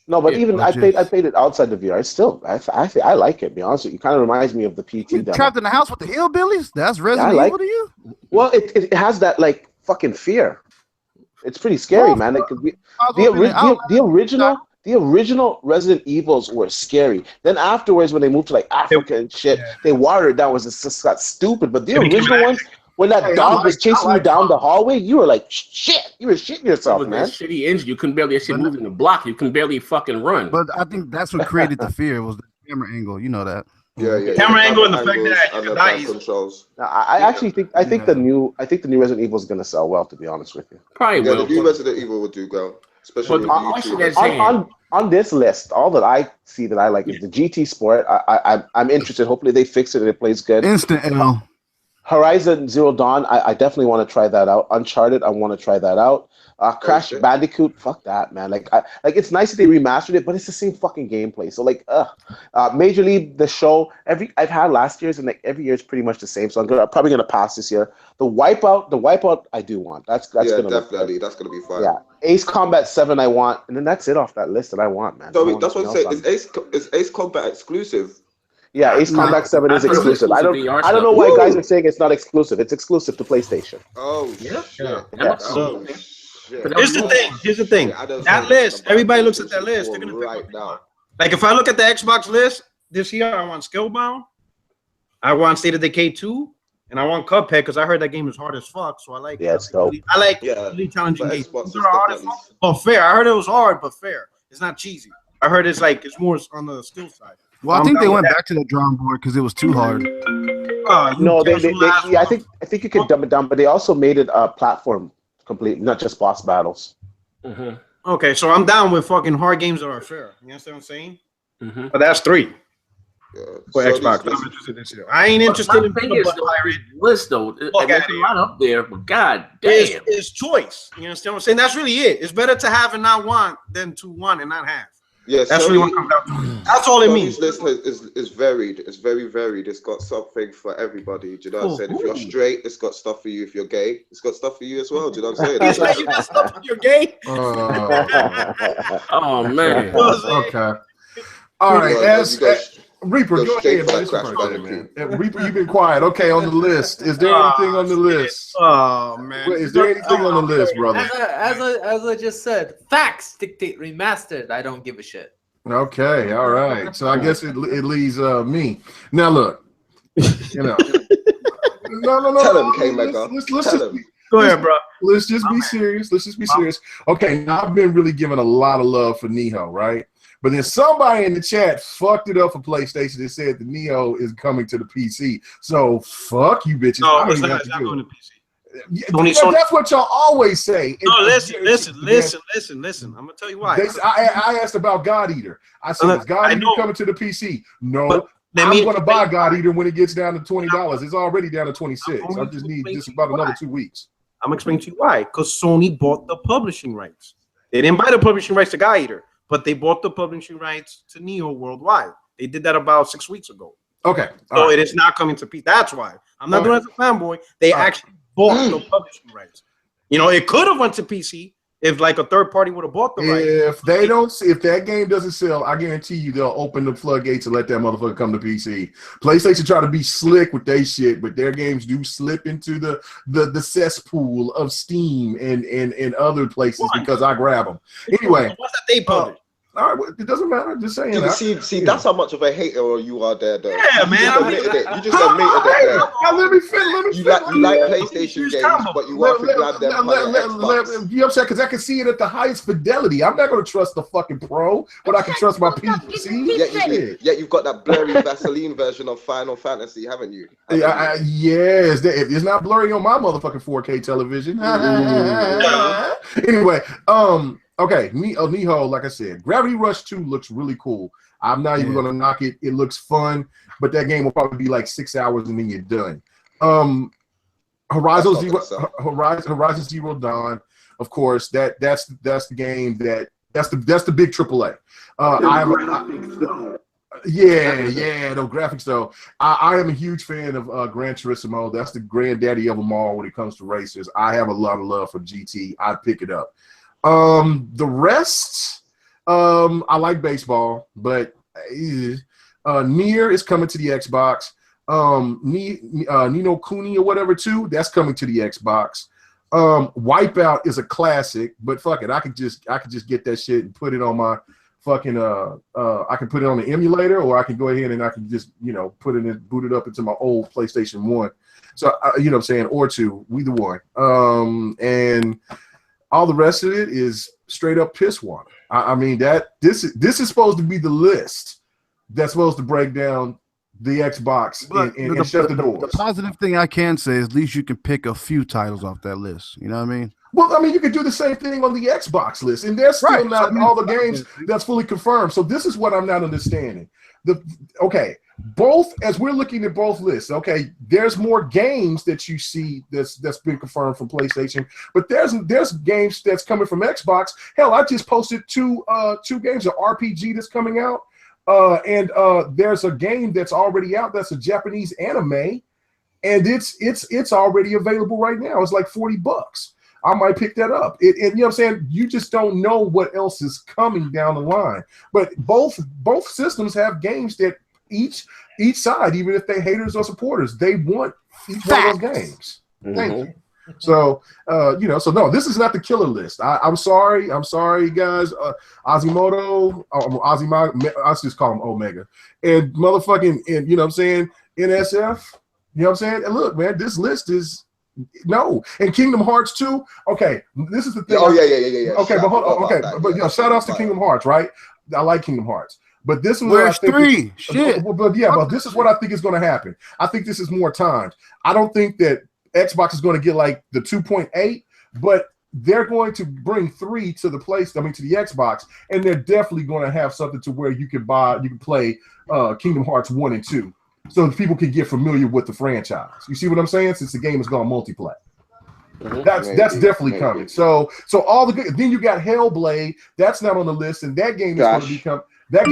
A: No, but even I played it outside the VR. It's still, I like it. To be honest with you, it kind of reminds me of the PT demo.
E: Trapped in the house with the hillbillies. That's Resident Evil to you?
A: Well, it has that like fucking fear. It's pretty scary, man. It could be the original Resident Evils were scary. Then afterwards, when they moved to like Africa and shit, they watered down. Was just got stupid. But the original ones, when that dog was chasing you down the hallway, you were like, shit. You were shitting yourself, man.
B: Shitty engine. You couldn't barely move in the block. You couldn't barely fucking run.
E: But I think that's what created the fear was the camera angle. You know that.
G: Yeah.
D: Camera angle and the fact that you can die
G: controls.
A: I actually think the new Resident Evil is gonna sell well. To be honest with you,
B: probably will.
G: The new Resident Evil will do well, especially
A: on this list. All that I see that I like is the GT Sport. I'm interested. Hopefully they fix it and it plays good.
E: Instant L.
A: Horizon Zero Dawn, I definitely want to try that out. Uncharted, I want to try that out. Crash Bandicoot, fuck that, man. Like it's nice that they remastered it, but it's the same fucking gameplay. So Major League, the show, I've had last year's, and like every year is pretty much the same. So I'm probably gonna pass this year. The Wipeout, I do want. That's gonna
G: definitely that's gonna be fun.
A: Yeah, Ace Combat 7, I want, and then that's it off that list that I want, man.
G: So that's what I'm saying. Is Ace Combat exclusive?
A: Yeah, Ace Combat 7 is exclusive. I don't know why guys are saying it's not exclusive. It's exclusive to PlayStation.
G: Oh, yeah.
D: Here's the thing. That list, everybody looks at that list. They're gonna pick right now. Like if I look at the Xbox list this year, I want Skillbound, I want State of Decay 2, and I want Cuphead because I heard that game is hard as fuck. So I like.
A: Yeah, it's dope.
D: I like really challenging games. Hard as fuck, but fair. I heard it was hard, but fair. It's not cheesy. I heard it's more on the skill side.
E: Well, I think they went back to the drawing board because it was too hard.
A: No, I think you could dumb it down, but they also made it a platform complete, not just boss battles.
B: Mm-hmm.
D: Okay, so I'm down with fucking hard games that are fair. You understand what I'm saying? Mm-hmm. But that's 3 for Xbox. I'm interested in this year. I ain't interested in the
B: list though. There's a lot up there, but god damn,
D: it's choice. You understand what I'm saying? That's really it. It's better to have and not want than to want and not have.
G: Yeah,
D: that's really what comes down to. That's all it means.
G: This list is varied. It's very varied. It's got something for everybody. Do you know what I'm saying? If you're straight, it's got stuff for you. If you're gay, it's got stuff for you as well. Do you know what I'm saying?
D: You got stuff if you're gay.
B: Oh man.
C: Okay. All right. Reaper, go ahead, man. Reaper, you've been quiet. Okay, on the list. Is there anything on the list?
D: Oh man,
C: is there anything on the list, brother?
I: As I just said, facts dictate remastered. I don't give a shit.
C: Okay, all right. So I guess it leaves me. Now look, you know. No.
G: Tell him, KMEGA.
C: Go ahead, bro. Let's just be serious. Okay, now I've been really giving a lot of love for Neo, right? But then somebody in the chat fucked it up for PlayStation and said the Neo is coming to the PC. So fuck you, bitches.
D: No, it's not going to PC.
C: Yeah, that's what y'all always say.
D: No, listen. I'm gonna tell you why.
C: I asked about God Eater. I said, is God Eater coming to the PC? No. I'm going to buy God Eater when it gets down to $20. It's already down to 26. I just need about another 2 weeks.
D: I'm explaining to you why. Because Sony bought the publishing rights. They didn't buy the publishing rights to God Eater, but they bought the publishing rights to Neo worldwide. They did that about 6 weeks ago.
C: Okay.
D: So it is not coming to PC. That's why. I'm not doing it as a fanboy. They actually bought the publishing rights. You know, it could have went to PC if like a third party would have bought the rights.
C: If that game doesn't sell, I guarantee you they'll open the floodgates and let that motherfucker come to PC. PlayStation try to be slick with their shit, but their games do slip into the cesspool of Steam and other places because I grab them. Anyway,
D: what's that they publish?
C: All right, it doesn't matter. I'm just saying.
G: See, that's how much of a hater you are there, though.
D: Yeah, man.
G: You just admitted it.
C: Let me finish.
G: You like PlayStation games, but you want to grab them.
C: You know what I'm saying? Because I can see it at the highest fidelity. I'm not going to trust the fucking Pro, but I can trust my PC.
G: Yeah, you've got that blurry Vaseline version of Final Fantasy, haven't you?
C: Yes, it's not blurry on my motherfucking 4K television. Anyway, okay, Neo, like I said, Gravity Rush 2 looks really cool. I'm not even going to knock it. It looks fun, but that game will probably be like 6 hours and then you're done. Horizon Zero Dawn, of course, that's the game that's the big AAA. No graphics though. I am a huge fan of Gran Turismo. That's the granddaddy of them all when it comes to racers. I have a lot of love for GT. I pick it up. The rest, I like baseball, but Nier is coming to the Xbox. Nino Kuni or whatever too, that's coming to the Xbox. Wipeout is a classic, but fuck it, I could just get that shit and put it on my fucking I can put it on the emulator, or I can go ahead and I can just boot it up into my old PlayStation 1. So you know what I'm saying, or 2, either one. And all the rest of it is straight up piss water. I mean this is supposed to be the list that's supposed to break down the Xbox and shut the doors.
E: The positive thing I can say is at least you can pick a few titles off that list. You know what I mean?
C: Well, I mean, you could do the same thing on the Xbox list, and there's still not all the games that's fully confirmed. So this is what I'm not understanding. Both, as we're looking at both lists, okay, there's more games that you see that's been confirmed from PlayStation, but there's games that's coming from Xbox. Hell, I just posted two games, an RPG that's coming out, and there's a game that's already out that's a Japanese anime, and it's already available right now. It's like $40. I might pick that up. And you know what I'm saying? You just don't know what else is coming down the line. But both systems have games that each side, even if they haters or supporters, they want each one of those games. Thank you. So so no, this is not the killer list. I'm sorry, guys. Azimoto, I just call him Omega, and motherfucking, and you know what I'm saying, NSF. You know what I'm saying? And look, man, this list is. No, and Kingdom Hearts 2. Okay, this is the thing.
G: Oh yeah.
C: Okay, but hold on. Okay, but shout outs to Kingdom Hearts, right? I like Kingdom Hearts, but this is what I think.
E: Three? Shit.
C: But this is what I think is going to happen. I think this is more timed. I don't think that Xbox is going to get like the 2.8, but they're going to bring 3 to the Xbox, and they're definitely going to have something to where you can play Kingdom Hearts 1 and 2. So that people can get familiar with the franchise. You see what I'm saying? Since the game is going multiplayer, that's definitely coming. So all the good. Then you got Hellblade. That's not on the list, and that game is going to become. That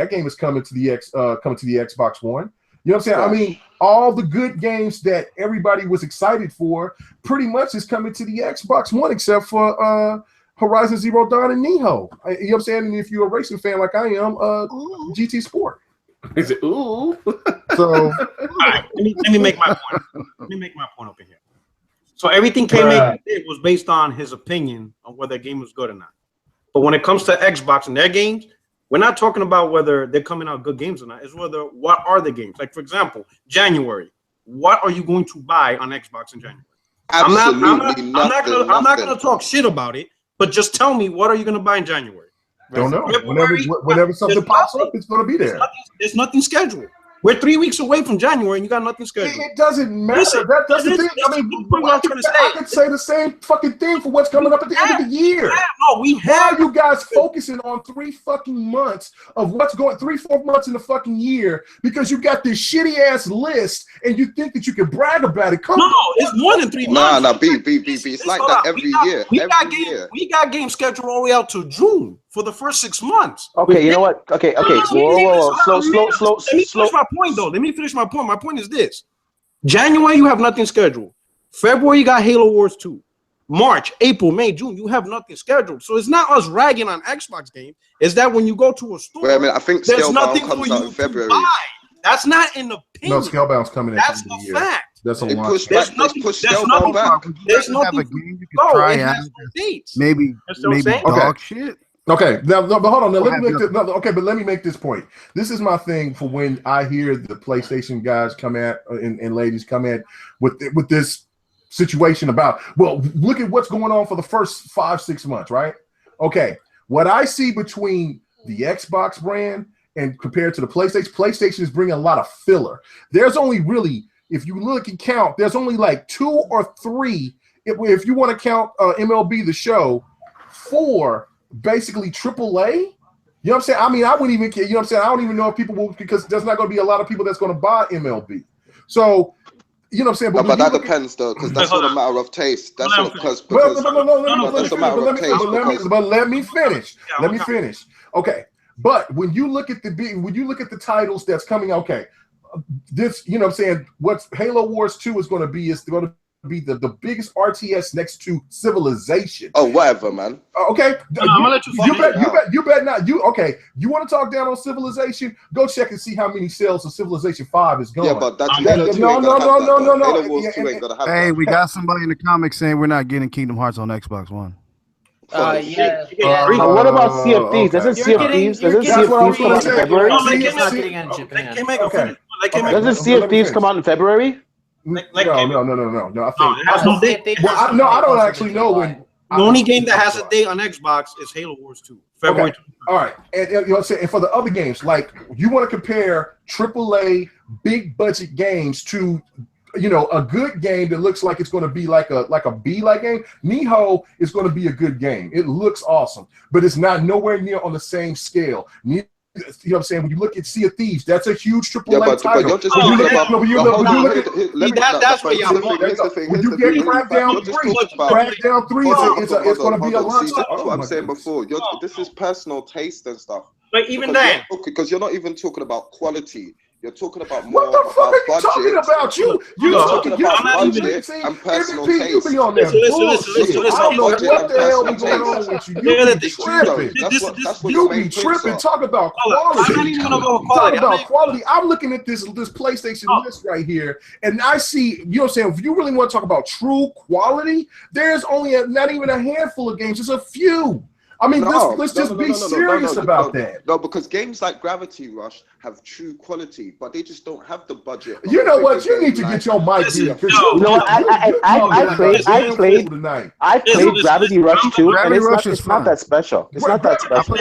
C: game is coming to the Xbox One. You know what I'm saying? I mean, all the good games that everybody was excited for pretty much is coming to the Xbox One, except for Horizon Zero Dawn and Neo. You know what I'm saying? And if you're a racing fan like I am, GT Sport.
B: He said, "Ooh."
C: So,
D: all right, let me make my point. Let me make my point up in here. So everything KMEGA did was based on his opinion on whether a game was good or not. But when it comes to Xbox and their games, we're not talking about whether they're coming out good games or not. It's whether what are the games. Like for example, January. What are you going to buy on Xbox in January?
G: Absolutely
D: I'm not gonna talk shit about it, but just tell me what are you gonna buy in January?
C: Don't know. Whenever something pops up, it's gonna be there.
D: There's nothing scheduled. We're 3 weeks away from January, and you got nothing scheduled.
C: It doesn't matter. That's the thing. I mean, I could say the same fucking thing for what's coming up at the end of the year.
D: No,
C: Why are you guys focusing on 3 fucking months of what's going 3-4 months in the fucking year because you got this shitty ass list and you think that you can brag about it? Come on.
D: It's more than 3 months.
G: Nah, B. It's like that every year.
D: We got games scheduled all the way out to June for the first 6 months.
A: Okay, you know what? Okay. Whoa. Slow.
D: Let me finish my point, though. Let me finish my point. My point is this. January, you have nothing scheduled. February, you got Halo Wars 2. March, April, May, June, you have nothing scheduled. So it's not us ragging on Xbox games. It's that when you go to a store,
G: wait a minute, I think
D: there's
G: Scalebound
D: nothing
G: comes
D: for
G: out
D: you
G: in February.
D: to buy. That's not an opinion.
C: No, Scalebound's coming at the end of the year.
D: Fact.
C: That's a
G: They
C: lot.
G: push Scalebound back.
D: There's
E: have
D: nothing
E: a game you
D: for
E: can
D: you.
E: try out.
D: Dates.
E: Maybe dog shit.
C: Okay, now but hold on. Now, let me make this point. This is my thing for when I hear the PlayStation guys come at and ladies come at with this situation about, well, look at what's going on for the first 5-6 months, right? Okay, what I see between the Xbox brand and compared to the PlayStation is bringing a lot of filler. There's only really, if you look and count, there's only like 2 or 3, if you want to count MLB The Show, 4 basically AAA. You know what I'm saying? I mean, I wouldn't even care. You know what I'm saying? I don't even know if people will, because there's not going to be a lot of people that's going to buy MLB. So, you know what I'm saying?
G: But that depends, though, because that's not a matter of taste. That's not because that's a matter of taste.
C: But let me finish. Let me finish. Okay. But when you look at the titles that's coming, okay, this, you know what I'm saying, what Halo Wars 2 is going to be be the biggest RTS next to Civilization.
G: Oh, whatever, man.
C: Okay.
D: I'm gonna let
C: you bet not. You want to talk down on Civilization? Go check and see how many sales of Civilization 5 is going.
G: Yeah, but that's
C: no.
G: Halo Wars 2 ain't gonna have
E: Hey,
G: that.
E: we got somebody in the comments saying we're not getting Kingdom Hearts on Xbox One.
I: Yeah.
A: What about Sea of Thieves? Doesn't Sea of Thieves come out in February? Doesn't Sea of Thieves come out in February?
C: No. I don't actually know when.
D: The only game that has a date on Xbox is Halo Wars 2, February.
C: Okay. All right, and you know what I'm saying. And for the other games, like you want to compare AAA big budget games to, you know, a good game that looks like it's going to be like a B-like game. Nioh is going to be a good game. It looks awesome, but it's not nowhere near on the same scale. You know what I'm saying? When you look at Sea of Thieves, that's a huge AAA title.
G: But you're just talking about
D: that's what y'all want.
C: When you get Crackdown 3, it's going to be a launch.
G: That's what I'm saying before. This is personal taste and stuff.
D: But even then,
G: because you're not even talking about quality. You're talking about more.
C: What the fuck are you talking about? You're talking about budget and personal taste. You be on that bullshit. I don't know what the hell be going on with you. You be tripping. You be tripping. Talk about quality. Talk about quality. I'm looking at this PlayStation list right here, and I see, you know what I'm saying, if you really want to talk about true quality, there's only not even a handful of games. It's a few. I mean, let's just be serious about that.
G: No, because games like Gravity Rush have true quality, but they just don't have the budget.
C: You know what? You need to get your mic here.
A: You know what? I played Gravity Rush 2, and it's not that special. It's not that special.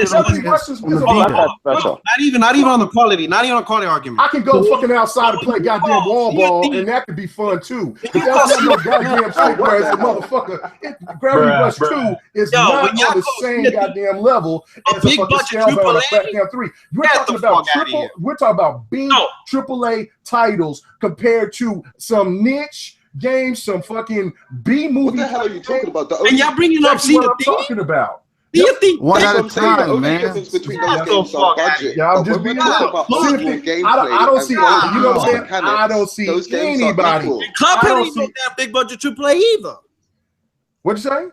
D: Not even on the quality. Not even on the quality argument.
C: I can go fucking outside and play goddamn wall ball, and that could be fun too. But that's not no goddamn shit. Whereas the motherfucker, Gravity Rush 2 is not on the same goddamn level as a fucking Scalebound or Crackdown 3. We're talking about big AAA titles compared to some niche games, some fucking B movie.
G: What the hell are you talking about?
D: And y'all bringing up Sea of Thieves?
C: Talking about.
E: One at a time, man.
G: Between those games are budget.
C: Yeah, I'm just being about I don't see. You know what I'm saying? I don't see anybody.
D: Cuphead ain't no damn big budget AAA either.
C: What'd you say?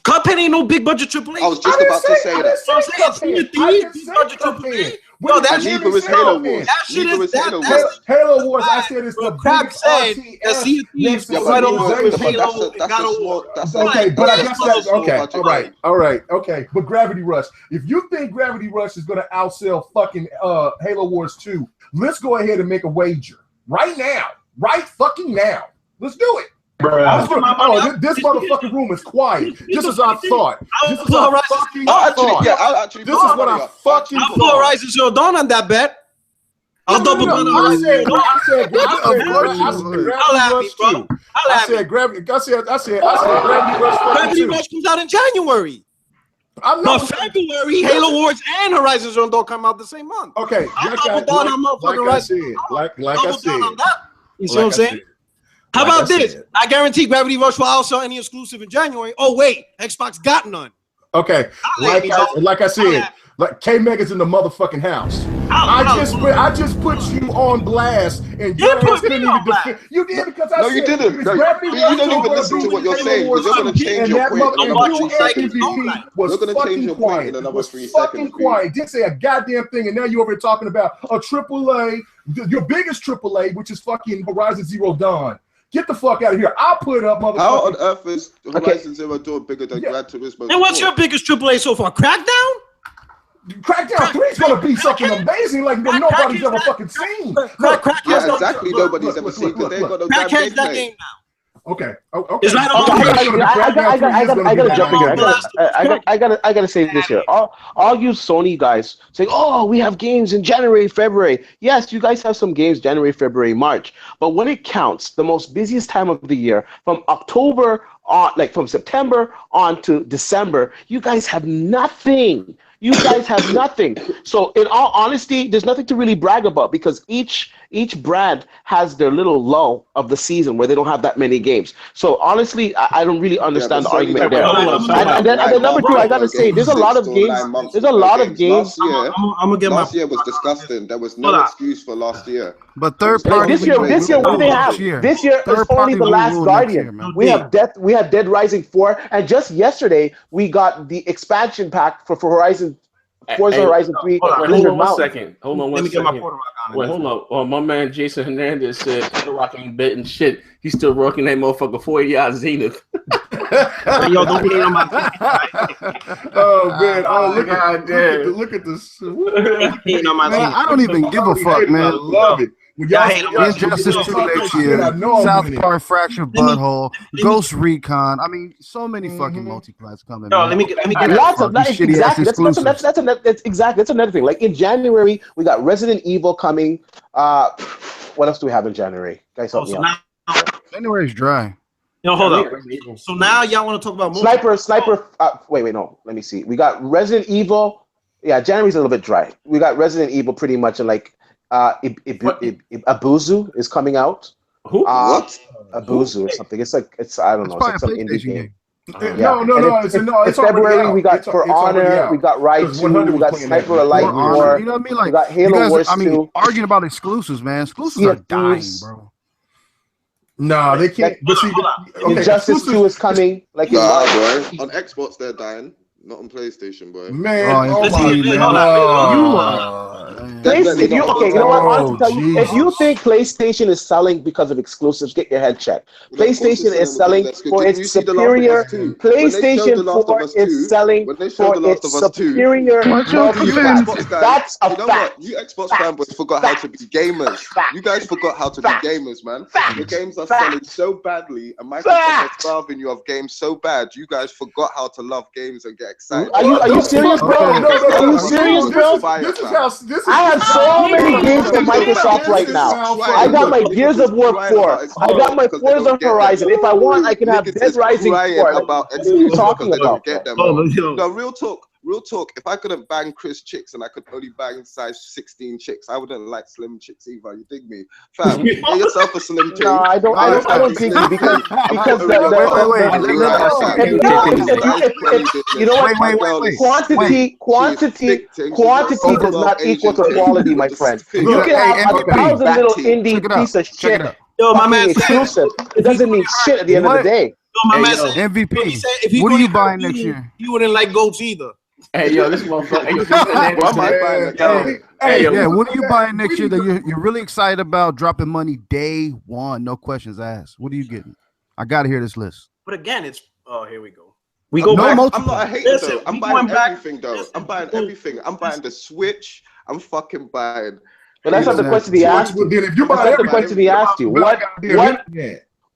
D: Cuphead ain't no big budget AAA.
G: I was just about to say that.
C: No,
G: that's neither is Halo Wars.
C: That shit is Halo Wars. I said it's the
D: Crap said that Sea of Thieves was right over with Halo.
C: Okay, but I guess that's okay. All right. Okay, but Gravity Rush. If you think Gravity Rush is going to outsell fucking Halo Wars 2, let's go ahead and make a wager right now. Right fucking now. Let's do it. This motherfucking room is quiet. This is our thought. This is our fucking thought. This is what I fucking thought.
D: I'll put Horizon Zero Dawn on that bet. I'll double down on Horizon Zero Dawn.
C: I said Gravity Rush.
D: Gravity Rush comes out in January. But February, Halo Wars and Horizon Zero Dawn come out the same month.
C: Okay,
D: I'll double down on motherfucking Horizon.
C: Like I said.
D: You see what I'm saying? How about this? I guarantee Gravity Rush will outsell any exclusive in January. Oh wait, Xbox got none.
C: Okay, like I said, like KMEGA's in the motherfucking house. I just put you on blast, and you couldn't even defend. You did because I said
G: you didn't. No, you don't even listen to what you're saying because you're going to change your point in another 2 seconds.
C: You're going to change your point in another 3 seconds. Fucking quiet. Didn't say a goddamn thing, and now you're over here talking about a AAA, your biggest AAA, which is fucking Horizon Zero Dawn. Get the fuck out of here. I'll put up, motherfucker.
G: How on earth is Horizon Zero Dawn bigger than Gran Turismo?
D: And what's your biggest AAA so far? Crackdown?
C: Crackdown 3 is going to be something amazing like nobody's ever fucking seen.
G: Exactly, nobody's ever seen because they ain't got no damn gameplay.
C: Okay.
A: I gotta jump in here. I gotta say this here. All you Sony guys say, "Oh, we have games in January, February." Yes, you guys have some games January, February, March. But when it counts, the most busiest time of the year, from October on, like from September on to December, you guys have nothing. You guys have nothing. So in all honesty, there's nothing to really brag about because each brand has their little lull of the season where they don't have that many games. So honestly, I don't really understand the argument there. And then number 2, I gotta say, there's a lot of games. There's a lot of games.
G: Last year was disgusting. There was no excuse for last year.
E: But third party.
A: This year, what do they have? This year is only The Last Guardian. We have Dead Rising 4, and just yesterday we got the expansion pack for Horizon. Forza Horizon 3.
B: Hold on 1 second. Let me get my PURTOROCK on. Wait, hold on. Oh, my man Jason Hernandez said PURTOROCK ain't betting shit. He's still rocking that motherfucker 40-yard Zenith.
D: Yo, don't get on my
C: Oh man! Oh look at this.
E: I don't even give a fuck, man.
C: I love it.
E: Injustice 2 next year, South Park Fractured Butthole, Ghost Recon. I mean, so many fucking multiplats coming.
D: No, let me get
A: lots of exactly. That's another thing. Like in January, we got Resident Evil coming. What else do we have in January? Guys, help me out.
E: January's dry.
D: No, hold on. So now y'all want to talk about
A: Sniper. Wait, no. Let me see. We got Resident Evil. Yeah, January's a little bit dry. We got Resident Evil pretty much in like. Abuzu is coming out.
B: Who?
G: What?
A: Abuzu or something. It's I don't know. It's like some indie game.
C: No.
A: It's February. We got For Honor. We got Ride 2. We got Sniper Elite War.
E: You know what I mean? Like
A: we got Halo Wars 2.
E: Arguing about exclusives, man. Exclusives are dying, bro.
C: No, they can't. But see,
A: Injustice 2 is coming. Like
G: boy. On Xbox, they're dying. Not on PlayStation, boy.
C: Man,
A: if you think PlayStation is selling because of exclusives, get your head checked. PlayStation is selling for its superior. PlayStation 4 is selling for its superior. That's a fact.
G: You Xbox fanboys forgot how to be gamers. You guys forgot how to be gamers, man. The games are selling so badly, and Microsoft is starving you of games so bad. You guys forgot how to love games and get excited.
A: Are you serious, bro? Are you serious, bro? I have so many games from Microsoft right now. I got my Gears of War 4. I got my Forza Horizon. If I want, I can have Dead Rising 4.
G: What are you talking about? No, real talk. If I couldn't bang Chris chicks and I could only bang size 16 chicks, I wouldn't like slim chicks either. You dig me, fam? Get yourself a slim chick.
A: No, I don't dig you because you know what? Quantity does not equal to quality, my friend. You can have 1,000 little indie piece of shit.
D: Yo, my man,
A: exclusive. It doesn't mean shit at the end of the day.
E: MVP. What are you buying next year?
D: You wouldn't like goats either.
B: Hey, yo, this motherfucker.
E: Hey, what are you buying next year that you're really excited about dropping money day one? No questions asked. What are you getting? I got to hear this list.
D: But again, it's here we go. We go back.
G: I'm not a hater though. I'm buying everything though. I'm buying everything. I'm buying the Switch. I'm fucking buying.
A: But that's not the question he asked you. That's not the question he asked you.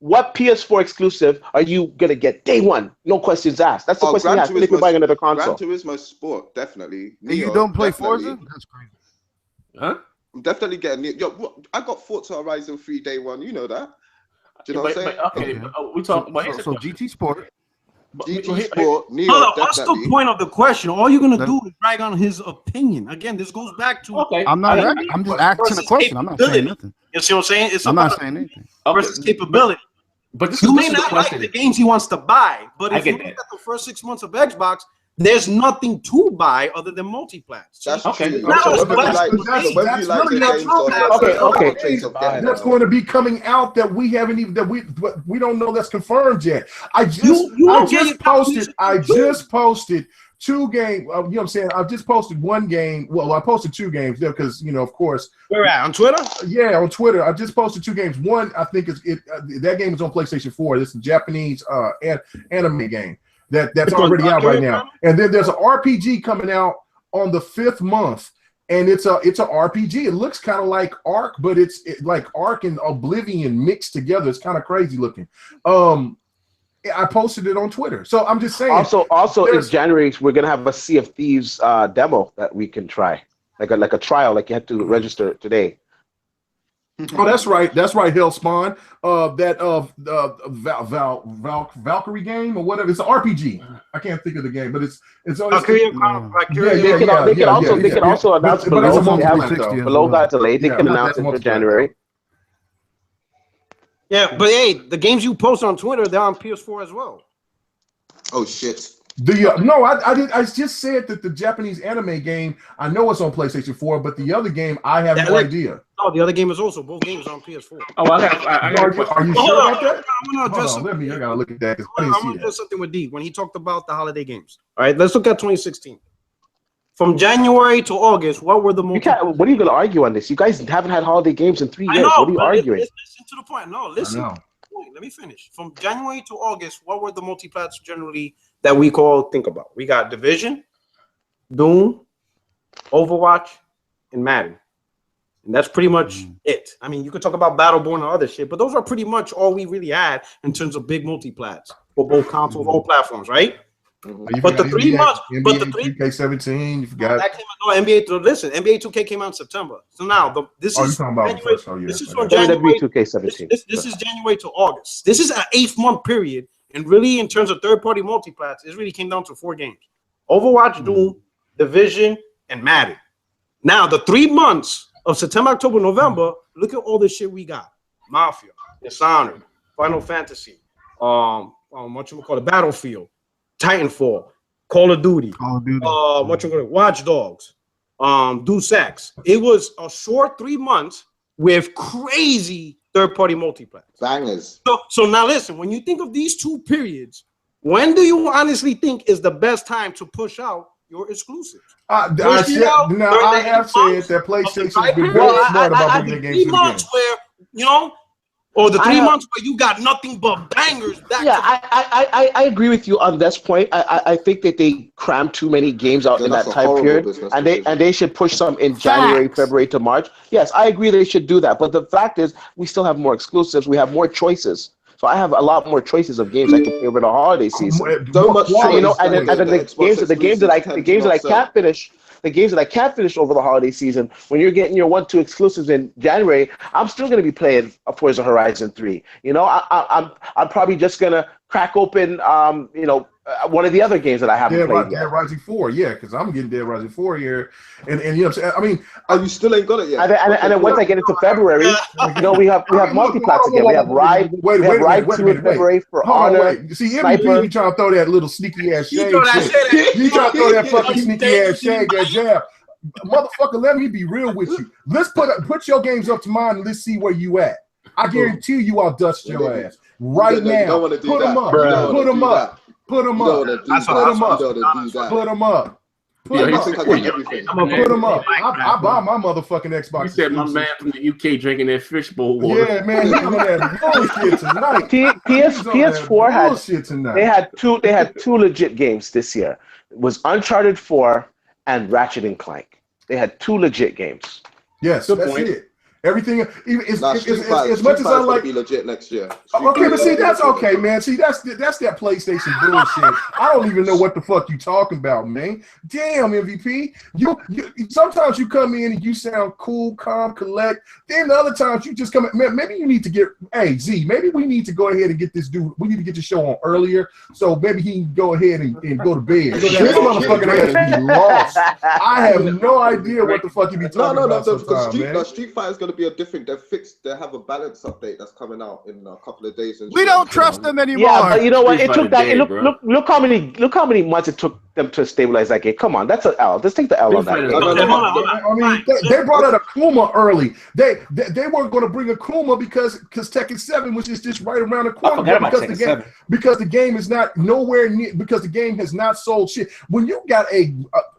A: What PS4 exclusive are you gonna get day one? No questions asked. That's the question he asked. If you're buying another console.
G: Gran Turismo Sport, definitely.
E: You don't play Forza? That's crazy.
B: Huh?
G: I'm definitely getting it. Yo, I got Forza Horizon 3 day one. You know that. Do you know what I'm saying?
B: Okay, we talk about
E: so GT Sport.
G: GT Sport, Neo,
D: what's the point of the question? All you're gonna do is brag on his opinion. Again, this goes back to
E: I'm just asking a question. I'm not saying nothing.
D: You see what I'm saying?
E: I'm not saying anything.
D: Versus capability.
B: But this
D: you may not like the games he wants to buy, but if you look at the first 6 months of Xbox, there's nothing to buy other than multi-plats.
G: That's okay.
C: That's going to be coming out that we haven't even we don't know that's confirmed yet. I just posted 2 games. You know what I'm saying? I just posted 1 game. Well, I posted 2 games there because of course.
D: Where at? On Twitter?
C: Yeah, on Twitter. I just posted 2 games. One, I think that game is on PlayStation 4. This is a Japanese anime game. That's already out right now. And then there's an RPG coming out on the 5th month, and it's a RPG. It looks kind of like Ark, but it's like Ark and Oblivion mixed together. It's kind of crazy looking. I posted it on Twitter, so I'm just saying.
A: Also in January we're gonna have a Sea of Thieves demo that we can try, like a trial, like you have to register today.
C: Oh, that's right, Hellspawn. That Valkyrie game or whatever. It's an RPG. I can't think of the game, but it's
A: Valkyrie. They can also announce it below that delay. They can announce it for January.
D: Yeah, but hey, the games you post on Twitter, they're on PS4 as well.
G: Oh shit.
C: No, I just said that the Japanese anime game, I know it's on PlayStation 4, but the other game, I have no idea.
D: Oh, the other game is also both games on PS4.
B: Oh, are
C: you sure about that? I gotta look at that.
D: I'm gonna do something with D when he talked about the holiday games. All right, let's look at 2016. From January to August, what were the most?
A: What are you gonna argue on this? You guys haven't had holiday games in 3 years. What are you arguing?
D: Listen to the point. No, listen. Let me finish. From January to August, what were the multi-plats generally that we think about? We got Division, Doom, Overwatch, and Madden. And that's pretty much it. I mean, you could talk about Battleborn and other shit, but those are pretty much all we really had in terms of big multi-plats for both consoles, all platforms, right? But the 3 months,
C: but the 2K17, you forgot.
D: That came out, NBA 2K came out in September. So now this is January. This is from January
A: 2K17.
D: This is January to August. This is an 8-month period, and really, in terms of third-party multiplats, it really came down to 4 games: Overwatch, Doom, Division, and Madden. Now the 3 months of September, October, November. Look at all the shit we got: Mafia, Dishonored, Final Fantasy, Battlefield, Titanfall, Call of Duty, Watch Dogs, Deus Ex. It was a short 3 months with crazy third-party multiplayer
G: bangers.
D: So now listen, when you think of these 2 periods, when do you honestly think is the best time to push out your exclusives?
C: I have said that PlayStation has been very smart about bringing their games to the game.
D: Where, or the 3 months where you got nothing but bangers.
A: I agree with you on this point. I think that they crammed too many games out in that time period, and they should push some in January, February to March. Yes, I agree they should do that. But the fact is, we still have more exclusives. We have more choices. So I have a lot more choices of games I can play over the holiday season.
G: So much,
A: the games that I can't finish. The games that I can't finish over the holiday season, when you're getting your 1-2 exclusives in January, I'm still going to be playing Forza Horizon 3. I'm probably just going to crack open, one of the other games that I haven't played yet.
C: Dead Rising 4, because I'm getting Dead Rising 4 here, and you know what I'm saying. I mean,
G: you still ain't got it yet.
A: And then once I get into February, we have multi-plats again. We have Ride 2 in February for Honor.
C: See, MVP, you trying to throw that little sneaky ass shade. You trying to throw that fucking sneaky ass shade, that jab. Motherfucker, let me be real with you. Let's put your games up to mine and let's see where you at. I guarantee you I'll dust your ass right now. Put them up. Put them up. Put them up. Put them up. Put them up. I'm gonna put them up. I buy my motherfucking Xbox.
B: You said my man from the UK drinking that fishbowl water.
C: Yeah, man, he's on that bullshit tonight.
A: PS4 had two legit games this year. It was Uncharted 4 and Ratchet and Clank. They had two legit games.
C: Yes, that's it. Everything, even as much as I like,
G: be legit next year.
C: Okay, but see, that's okay, man. See, that's that PlayStation bullshit. I don't even know what the fuck you talking about, man. Damn, MVP. You sometimes you come in and you sound cool, calm, collect. Then the other times you just come. Man, maybe you need to get. Hey, Z, maybe we need to go ahead and get this dude. We need to get the show on earlier, so maybe he can go ahead and go to bed. This motherfucker has to be lost. I have no idea what the fuck he be talking about.
G: The Street Fighter is gonna be a different. They have a balance update that's coming out in a couple of days.
E: We don't trust them anymore.
A: Yeah, but you know what? It took that. Look how many months it took them to stabilize that game. Come on, that's an L. Just take the L on that game.
C: I mean, they brought out Akuma early. They weren't going to bring Akuma because Tekken 7 was just right around the corner because the game is not nowhere near, because the game has not sold shit. When you got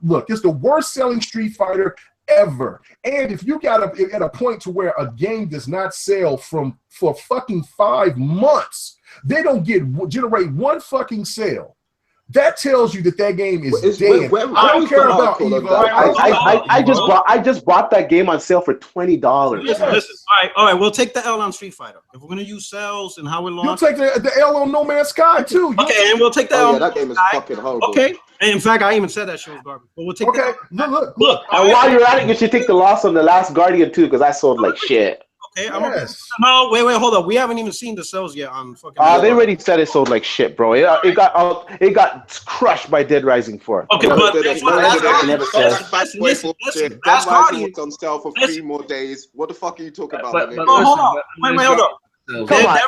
C: look, it's the worst selling Street Fighter ever. And if you got at a point to where a game does not sell for fucking 5 months, they don't generate one fucking sale. That tells you that game is dead. I don't care about Evo.
A: I just bought that game on sale for $20.
D: Listen. All right. We'll take the L on Street Fighter. If we're gonna use sales and how it launched,
C: you'll take the L on No Man's Sky too.
D: Okay, and we'll take the L.
G: Yeah, that game is fucking horrible.
D: Okay. And in fact, I even said that shit was garbage. But we'll take
C: look.
A: And while you're at it, you should take the loss on The Last Guardian too, because I sold like shit.
D: Okay, no, wait, hold up. We haven't even seen the sales yet on fucking.
A: They already said it sold like shit, bro. It got crushed by Dead Rising 4.
D: Okay, but that's what listen.
G: Dead Rising was on sale for 3 more days. What the fuck are you talking about?
D: Hold on. Wait, hold up.
A: Come on.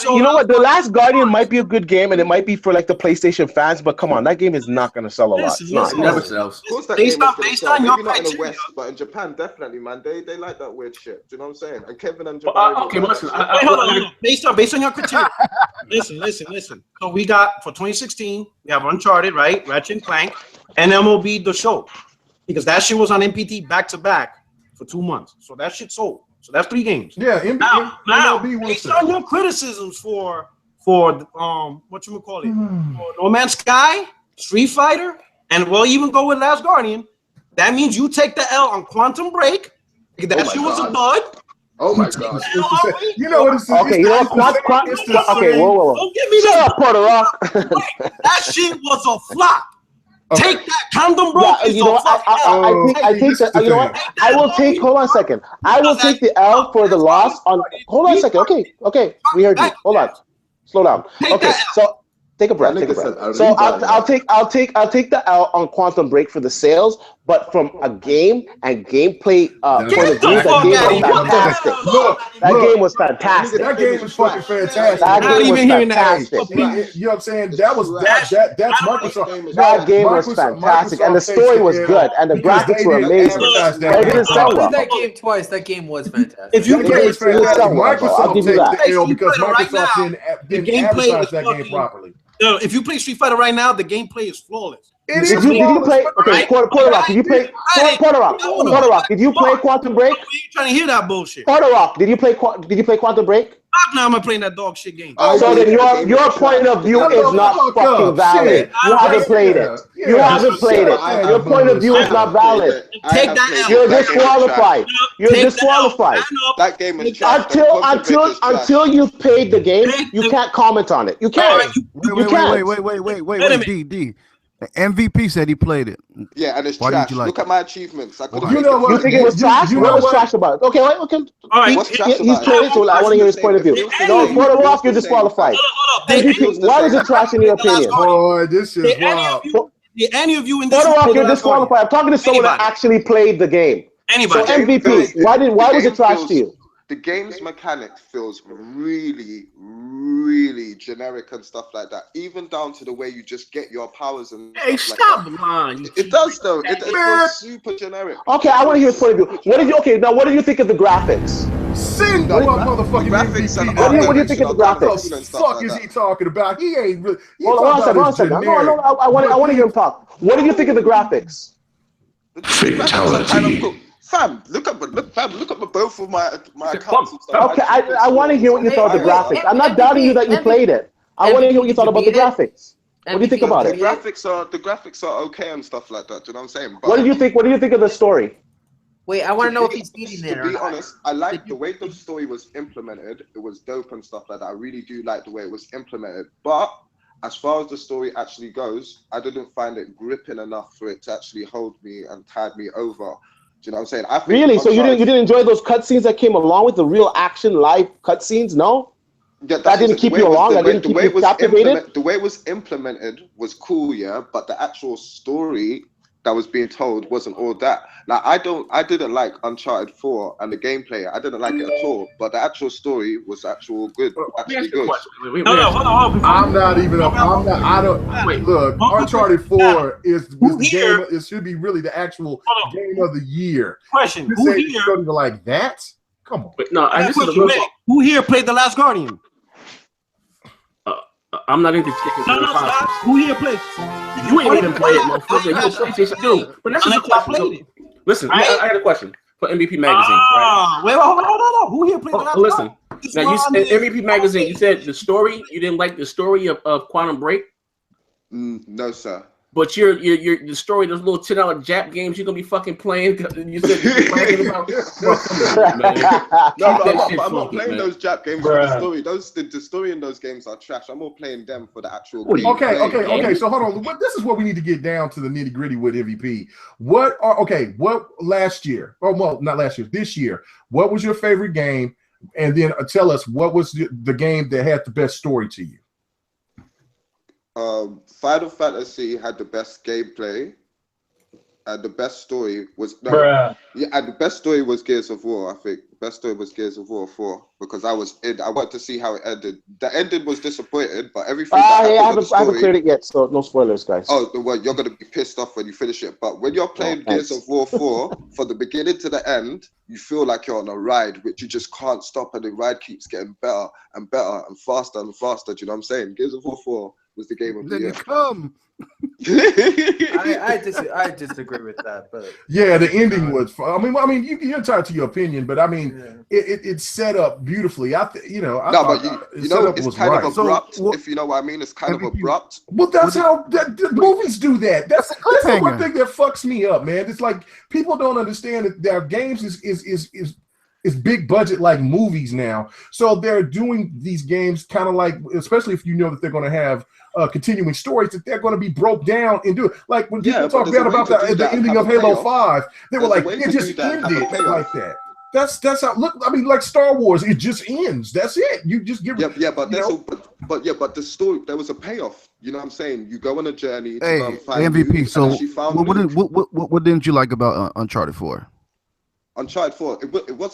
A: You know what? The Last Guardian might be a good game, and it might be for like the PlayStation fans. But come on, that game is not going to sell a lot. It
B: never sells.
G: Of course, that game is going to sell. Maybe not in the West, but in Japan, definitely, man. They like that weird shit. Do you know what I'm saying? And Kevin and Japan.
B: Okay, listen.
D: Hold on. Based on your criteria. Listen. So we got for 2016, we have Uncharted, right? Ratchet and Clank, and MLB The Show, because that shit was on MPT back to back for 2 months. So that shit sold. So that's 3 games.
C: Yeah,
D: now based on your criticisms for whatchamacallit, for No Man's Sky, Street Fighter, and we'll even go with Last Guardian, that means you take the L on Quantum Break. That shit was a dud.
G: Oh my god!
C: You know what it's
A: okay. You know what? Okay, whoa.
D: Don't give me that,
A: PURTOROCK.
D: That shit was a flop. Okay. Take that condom, bro.
A: Yeah, you know what? I think that. You know what? I will take. Hold on a second. I will take the L for the loss on. Hold on a second. Okay. We heard you. Hold on. Slow down. Okay. So take a breath. So I'll take the L on Quantum Break for the sales, but from a game and gameplay point of view, that game was fantastic.
C: That game was fucking fantastic.
A: That game was fantastic.
C: You know what I'm saying? That's Microsoft.
A: That game was fantastic, and the story was good, and the graphics were amazing. It didn't sell well.
I: That game twice. That game was fantastic.
C: If you play Microsoft take the L because Microsoft didn't advertise that game properly.
D: If you play Street Fighter right now, the gameplay is flawless.
A: Did you play? Okay, PURTOROCK. Did you play PURTOROCK? PURTOROCK. Did you play Quantum Break?
D: Are you trying to hear that bullshit?
A: PURTOROCK. Did you play Quantum Break?
D: Now I'm playing that dog shit game.
A: So then your point of view is not fucking valid. You haven't played it. You haven't played it. Your point of view is not valid.
D: Take that.
A: You're disqualified. You're disqualified.
G: That game is
A: until you've paid the game, you can't comment on it. You can't.
E: Wait, D. The MVP said he played it.
G: Yeah, and it's trash. Look at my achievements.
A: You know what? You think it was trash? What was trash about it? Okay, all right. He's played it, so I want to hear his point of view. No, PURTOROCK, you're disqualified. Why was it trash in your opinion?
C: Boy, this is wild.
D: Any of you in this
A: PURTOROCK, you're disqualified. I'm talking to someone that actually played the game.
D: Anybody.
A: So MVP, why was it trash to you?
G: The game's mechanics feels really, really generic and stuff like that. Even down to the way you just get your powers and
B: stop lying.
G: It does though. It feels super generic.
A: Okay, I want to hear his point of view. What did you think of the graphics?
C: Sing the motherfucking
G: graphics.
A: What do you think of the graphics?
C: What the fuck is he talking about? He ain't really.
A: Hold on a second. No, I want to hear him talk. What did you think of the graphics?
F: Fatality.
G: Kind of cool. Fam, look at both of my accounts and stuff.
A: Okay, I want to hear what you thought of the graphics. I'm not doubting you that you played it. I want to hear what you thought about the graphics. What do you think about it?
G: The graphics are okay and stuff like that. Do you know what I'm saying? But
A: what do you think? What do you think of the story?
I: Wait, I want to know if he's eating there.
G: To be honest, I like the way the story was implemented. It was dope and stuff like that. I really do like the way it was implemented. But as far as the story actually goes, I didn't find it gripping enough for it to actually hold me and tide me over. Do you know what I'm saying? I think
A: really? So you didn't enjoy those cutscenes that came along with the real action live cutscenes? No.
G: Yeah,
A: that didn't keep you along. That didn't keep you captivated.
G: The way it was implemented was cool, yeah, but the actual story that was being told wasn't all that. Now, I didn't like Uncharted 4 and the gameplay. I didn't like it at all. But the actual story was good. Actually good.
C: I'm not even up. I don't. Wait, look, Uncharted 4 is game. It should be really the actual game of the year.
J: Question:
C: Who here? You don't like that? Come on.
B: But no,
J: who here played The Last Guardian?
B: I'm not into chicken.
J: Who here played?
B: You ain't even play it, motherfucker. You a PlayStation dude. But that's just a question. Listen, I got a question for MVP Magazine. Right?
J: Wait, hold on. Who here played The Last Guardian?
B: Listen, now in MVP Magazine, you said the story. You didn't like the story of Quantum Break.
G: No, sir.
B: But you're the story, those little $10 Jap games you're gonna be fucking playing. You said you're bragging about.
G: I'm not playing those Jap games for the story. The story in those games are trash. I'm more playing them for the actual game.
C: Okay. So hold on. This is what we need to get down to the nitty gritty with MVP. What last year? Oh well, not last year. This year. What was your favorite game? And then tell us what was the game that had the best story to you.
G: Final Fantasy had the best gameplay, and the best story was and the best story was Gears of War. I think the best story was Gears of War 4 because I wanted to see how it ended. The ending was disappointed, but everything.
A: I haven't cleared it yet, so no spoilers, guys.
G: Oh well, you're gonna be pissed off when you finish it. But when you're playing Gears of War 4, from the beginning to the end, you feel like you're on a ride, which you just can't stop, and the ride keeps getting better and better and faster and faster. Do you know what I'm saying? Gears of War 4 was the game of the year.
E: Come.
I: I disagree with that, but
C: yeah, the ending was fun. I mean, you're entitled to your opinion, but I mean, it's set up beautifully.
G: But you know, it's kind of abrupt. If you know what I mean, it's kind of abrupt.
C: Well, that's how the movies do that. That's the one thing that fucks me up, man. It's like people don't understand that their games is big budget like movies now. So they're doing these games kind of like, especially if you know that they're going to have continuing stories, that they're going to be broke down and do it. Like when people talk bad about the ending of Halo 5, they were like, it just ended like that. That's how. Look, I mean, like Star Wars, it just ends. That's it. You just give.
G: But the story, there was a payoff. You know what I'm saying? You go on a journey to
E: hey,
G: find
E: MVP.
G: Luke,
E: So what didn't you like about Uncharted 4?
G: Uncharted 4,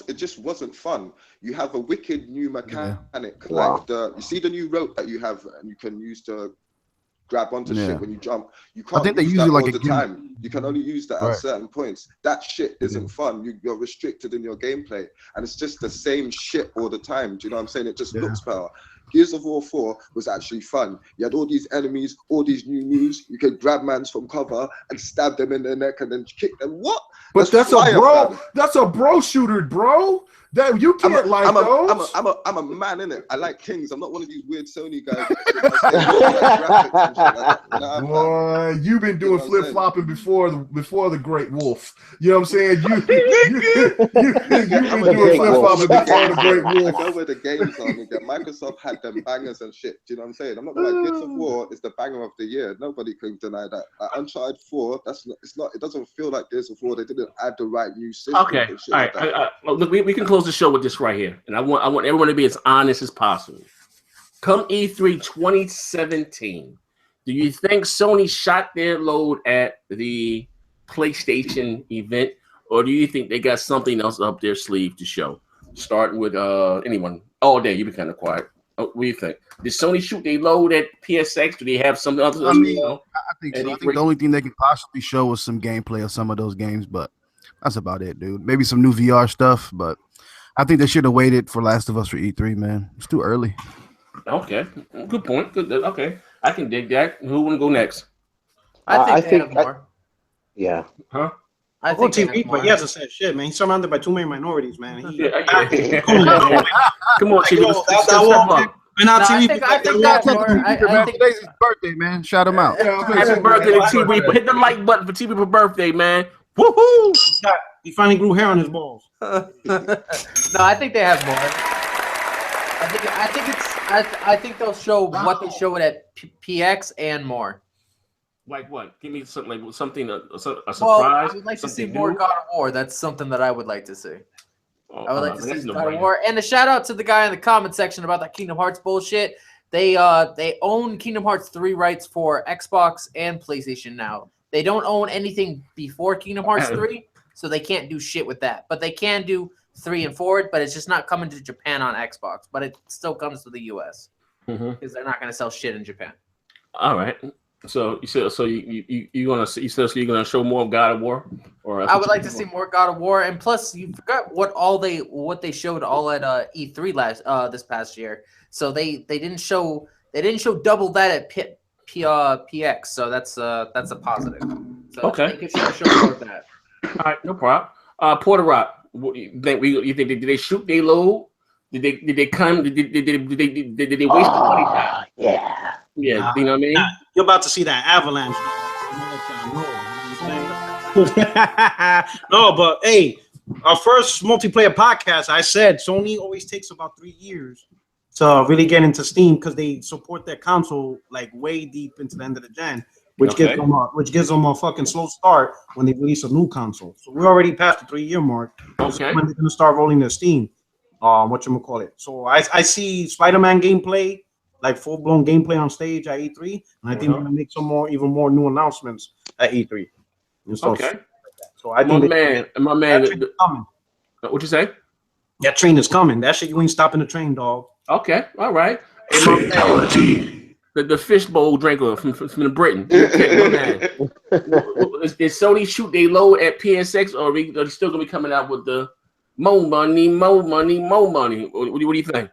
G: it just wasn't fun. You have a wicked new mechanic, you see the new rope that you have, and you can use to grab onto shit when you jump. You can't. I think they use it like all the time. You can only use that at certain points. That shit isn't fun. You're restricted in your gameplay, and it's just the same shit all the time. Do you know what I'm saying? It just looks better. Gears of War 4 was actually fun. You had all these enemies, all these new moves. You could grab mans from cover and stab them in the neck and then kick them. What?
C: But that's a bro. Man. That's a bro shooter, bro. That you can't those.
G: I'm a man, innit? I like kings. I'm not one of these weird Sony guys.
C: Boy, you've been doing flip flopping before the Great Wolf. You know what I'm saying? You've been doing flip flopping before the Great Wolf.
G: I know where the games are. Nigga. Microsoft had them bangers and shit. Do you know what I'm saying? I'm not gonna lie. Gears of War is the banger of the year. Nobody can deny that. Uncharted 4, it doesn't feel like Gears of War. They didn't add the right new system.
B: Okay, all right. Look, we can close the show with this right here, and I want everyone to be as honest as possible. Come E3 2017, do you think Sony shot their load at the PlayStation event, or do you think they got something else up their sleeve to show? Starting with anyone. All day, you've been kind of quiet. What do you think? Did Sony shoot their load at PSX? Do they have something else?
E: I think so. I think the only thing they can possibly show was some gameplay of some of those games, but that's about it, dude. Maybe some new VR stuff, but I think they should have waited for Last of Us for E3, man. It's too early.
B: Okay, good point. Good. Okay, I can dig that. Who want to go next?
A: I think more.
B: Huh?
I: I think
D: TV, but he hasn't said shit, man. He's surrounded by too many minorities, man.
B: Come on, Chibi. Step up.
I: I think that's more.
E: Today's his birthday, man. Shout him out.
B: Happy birthday to TV. Hit the like button for TV for birthday, man. Woohoo!
D: He finally grew hair on his balls.
I: No, I think they have more. I think they'll show what they showed at PX and more.
B: Like what? Give me something, a surprise.
I: Well, I would like to see more God of War. That's something that I would like to see. I would like to see God of War. And a shout out to the guy in the comment section about that Kingdom Hearts bullshit. They own Kingdom Hearts 3 rights for Xbox and PlayStation now. They don't own anything before Kingdom Hearts 3, so they can't do shit with that. But they can do 3 and forward, but it's just not coming to Japan on Xbox. But it still comes to the US because they're not going to sell shit in Japan.
B: All right. So you're gonna show more of God of War, or
I: I would like to see more God of War, and plus you forgot what they showed all at E3 this past year. So they didn't show double that at PX. So that's a positive. So
B: okay.
I: They should show more of that.
B: All right, no problem. PURTOROCK, you think did they shoot their load? Did they come? Did they waste the money?
A: Yeah.
B: Yeah, you know what I mean?
D: You're about to see that avalanche. No, but hey, our first multiplayer podcast, I said Sony always takes about 3 years to really get into Steam because they support their console like way deep into the end of the gen, which gives them a fucking slow start when they release a new console. So we're already past the 3-year mark.
B: Okay.
D: So when they're gonna start rolling their Steam. Whatchamacallit. So I see Spider-Man gameplay, like full-blown gameplay on stage at E3, and I think we're gonna make even more new announcements at E3.
B: Okay.
D: So I think
B: my man,
D: coming.
B: What you say?
D: That train is coming. That shit, you ain't stopping the train, dog.
B: Okay, all right.
F: Fatality.
B: The fishbowl drinker from Britain. Okay, my man. Is Sony shoot they low at PSX, or are they still gonna be coming out with the more money? What do you think?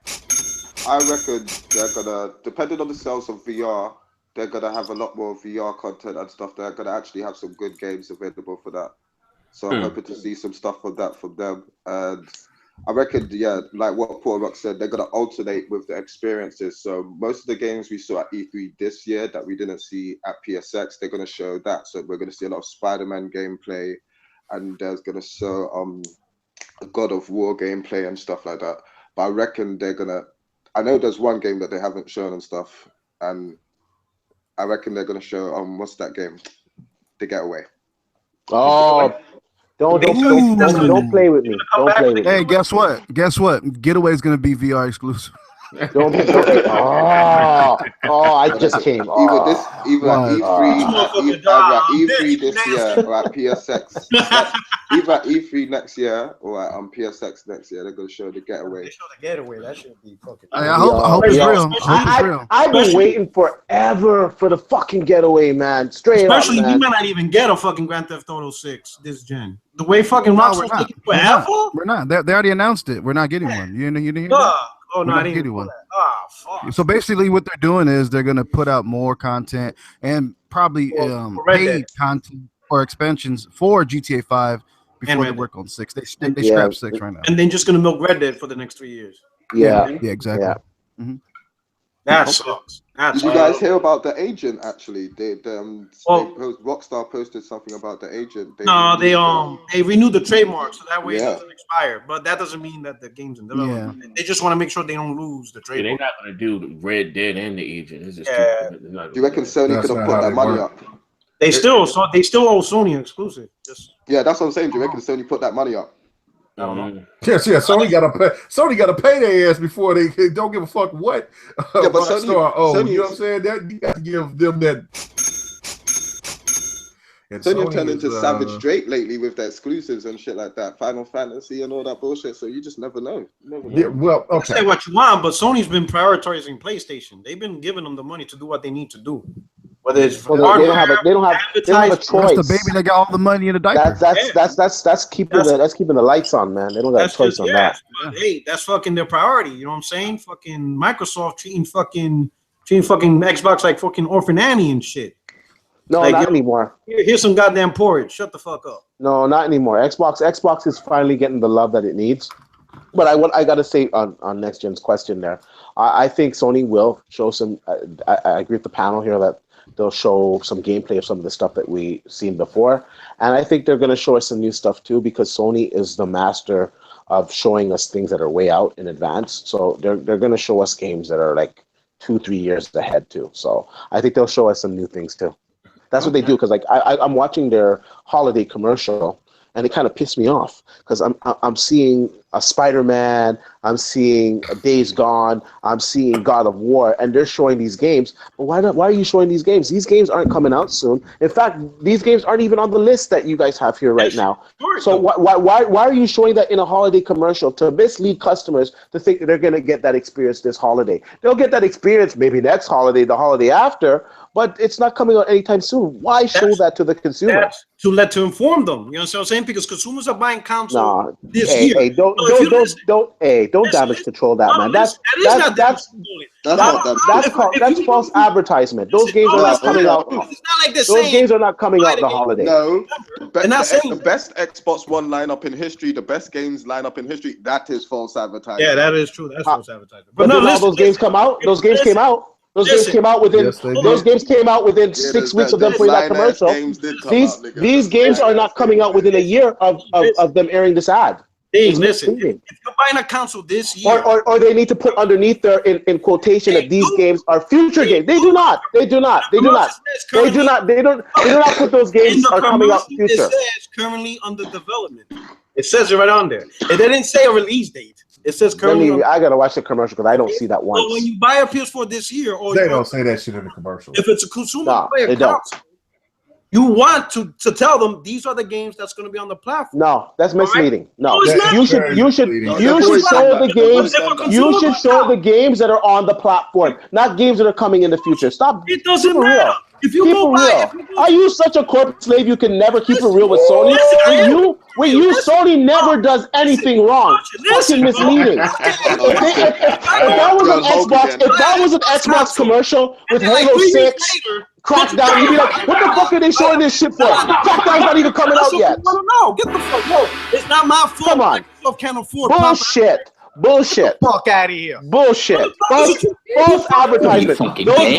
G: I reckon they're gonna, depending on the sales of VR, they're gonna have a lot more VR content and stuff. They're gonna actually have some good games available for that. So I'm hoping to see some stuff from that from them. And I reckon, like what PURTOROCK said, they're gonna alternate with the experiences. So most of the games we saw at E3 this year that we didn't see at PSX, they're gonna show that. So we're gonna see a lot of Spider-Man gameplay, and there's gonna show God of War gameplay and stuff like that. But I reckon they're gonna. I know there's one game that they haven't shown and stuff, and I reckon they're gonna show what's that game? The Getaway.
A: Oh, don't play with me. Don't play with me.
E: Hey, guess what? Getaway is gonna be VR exclusive.
A: Don't I just came.
G: Either at E3 this year or at PSX. Either at E3 next year or at PSX next year, they're gonna show the Getaway.
D: They show the Getaway. That should be fucking.
E: I hope it's real.
A: I've been waiting forever for the fucking Getaway, man.
D: Especially we might not even get a fucking Grand Theft Auto 6 this gen. The way fucking Rockstar's taking forever.
E: We're not. They already announced it. We're not getting one. You didn't hear that?
D: Oh no, I didn't get one. Oh fuck.
E: So basically, what they're doing is they're gonna put out more content and probably paid content or expansions for GTA 5 before they work on 6. They scrap 6 right now.
D: And then just gonna milk Red Dead for the next 3 years.
A: Yeah,
E: exactly.
A: Yeah.
E: Mm-hmm.
D: That sucks.
G: Did you guys hear about the agent? Actually, Rockstar posted something about the agent.
D: They renewed the trademark so that way it doesn't expire. But that doesn't mean that the game's in development. Yeah. They just want to make sure they don't lose the trademark.
B: They're not gonna do the Red Dead and the agent. It's just
G: do you reckon Sony could have put that money up?
D: They still owe Sony exclusive.
G: Yeah, that's what I'm saying. Do you reckon Sony put that money up?
C: I don't know. Yes. Sony gotta pay their ass before they don't give a fuck what.
G: Yeah, but Sony,
C: you know what I'm saying? That you got to give them that.
G: And Sony have turned into Savage Drake lately with their exclusives and shit like that, Final Fantasy and all that bullshit. So you just never know.
C: Yeah, well, okay.
D: Say what you want, but Sony's been prioritizing PlayStation. They've been giving them the money to do what they need to do. Whether it's
A: they don't have a choice.
E: That's the baby that got all the money in the diaper.
A: That's keeping the lights on, man. They don't got a choice on that.
D: Hey, that's fucking their priority. You know what I'm saying? Fucking Microsoft treating fucking Xbox like fucking Orphan Annie and shit.
A: No,
D: like,
A: not anymore.
D: Here's some goddamn porridge. Shut the fuck up.
A: No, not anymore. Xbox is finally getting the love that it needs. But I got to say on Next Gen's question there, I think Sony will show some. I agree with the panel here that they'll show some gameplay of some of the stuff that we seen before, and I think they're going to show us some new stuff too because Sony is the master of showing us things that are way out in advance. So they're going to show us games that are like 2-3 years ahead too. So I think they'll show us some new things too. That's what they do because like I'm watching their holiday commercial. And it kind of pissed me off because I'm seeing a Spider-Man, I'm seeing Days Gone, I'm seeing God of War, and they're showing these games. But why are you showing these games? These games aren't coming out soon. In fact, these games aren't even on the list that you guys have here right now. So why are you showing that in a holiday commercial to mislead customers to think that they're going to get that experience this holiday? They'll get that experience maybe next holiday, the holiday after, but it's not coming out anytime soon. Why show that to the consumer?
D: To inform them, you know what I'm saying? Because consumers are buying consoles this year.
A: Hey, don't damage control that, man. That's false advertisement. Those games are not coming out.
D: It's not like those
A: games are not coming out the holiday.
G: No, the best Xbox One lineup in history, the best games lineup in history. That is false advertising.
D: Yeah, that is true. That's false advertising.
A: But no, all those games come out. Those games came out. Those games came out within. Those games came out within 6 weeks of them putting that commercial. These games are not coming out within a year of them airing this ad.
D: Hey, listen, if you're buying a console this year,
A: or they need to put underneath there in quotation that these games are future games. They do not put those games are coming out future.
D: It says currently under development. It says it right on there. It didn't say a release date. It says currently.
A: I gotta watch the commercial because I don't see that once.
D: So when you buy a PS4 this year, or
C: they don't say that shit in the commercial.
D: If it's a consumer player console, you want to tell them these are the games that's going to be on the platform.
A: No, that's misleading. No,
D: you
A: should show the games. You should show the games that are on the platform, not games that are coming in the future. Stop.
D: It doesn't matter. If you go buy,
A: are you such a corporate slave you can never keep it real with Sony? Sony never does anything wrong. Fucking misleading. If that was an Xbox commercial with Halo 6, Crackdown, you'd be like, what the fuck are they showing this shit for? Crackdown's not even coming out yet.
D: No, get the fuck out. It's not my fault.
A: Come on.
D: Microsoft can't afford
A: Bullshit.
D: Fuck out of here.
A: Bullshit. False advertisement. Those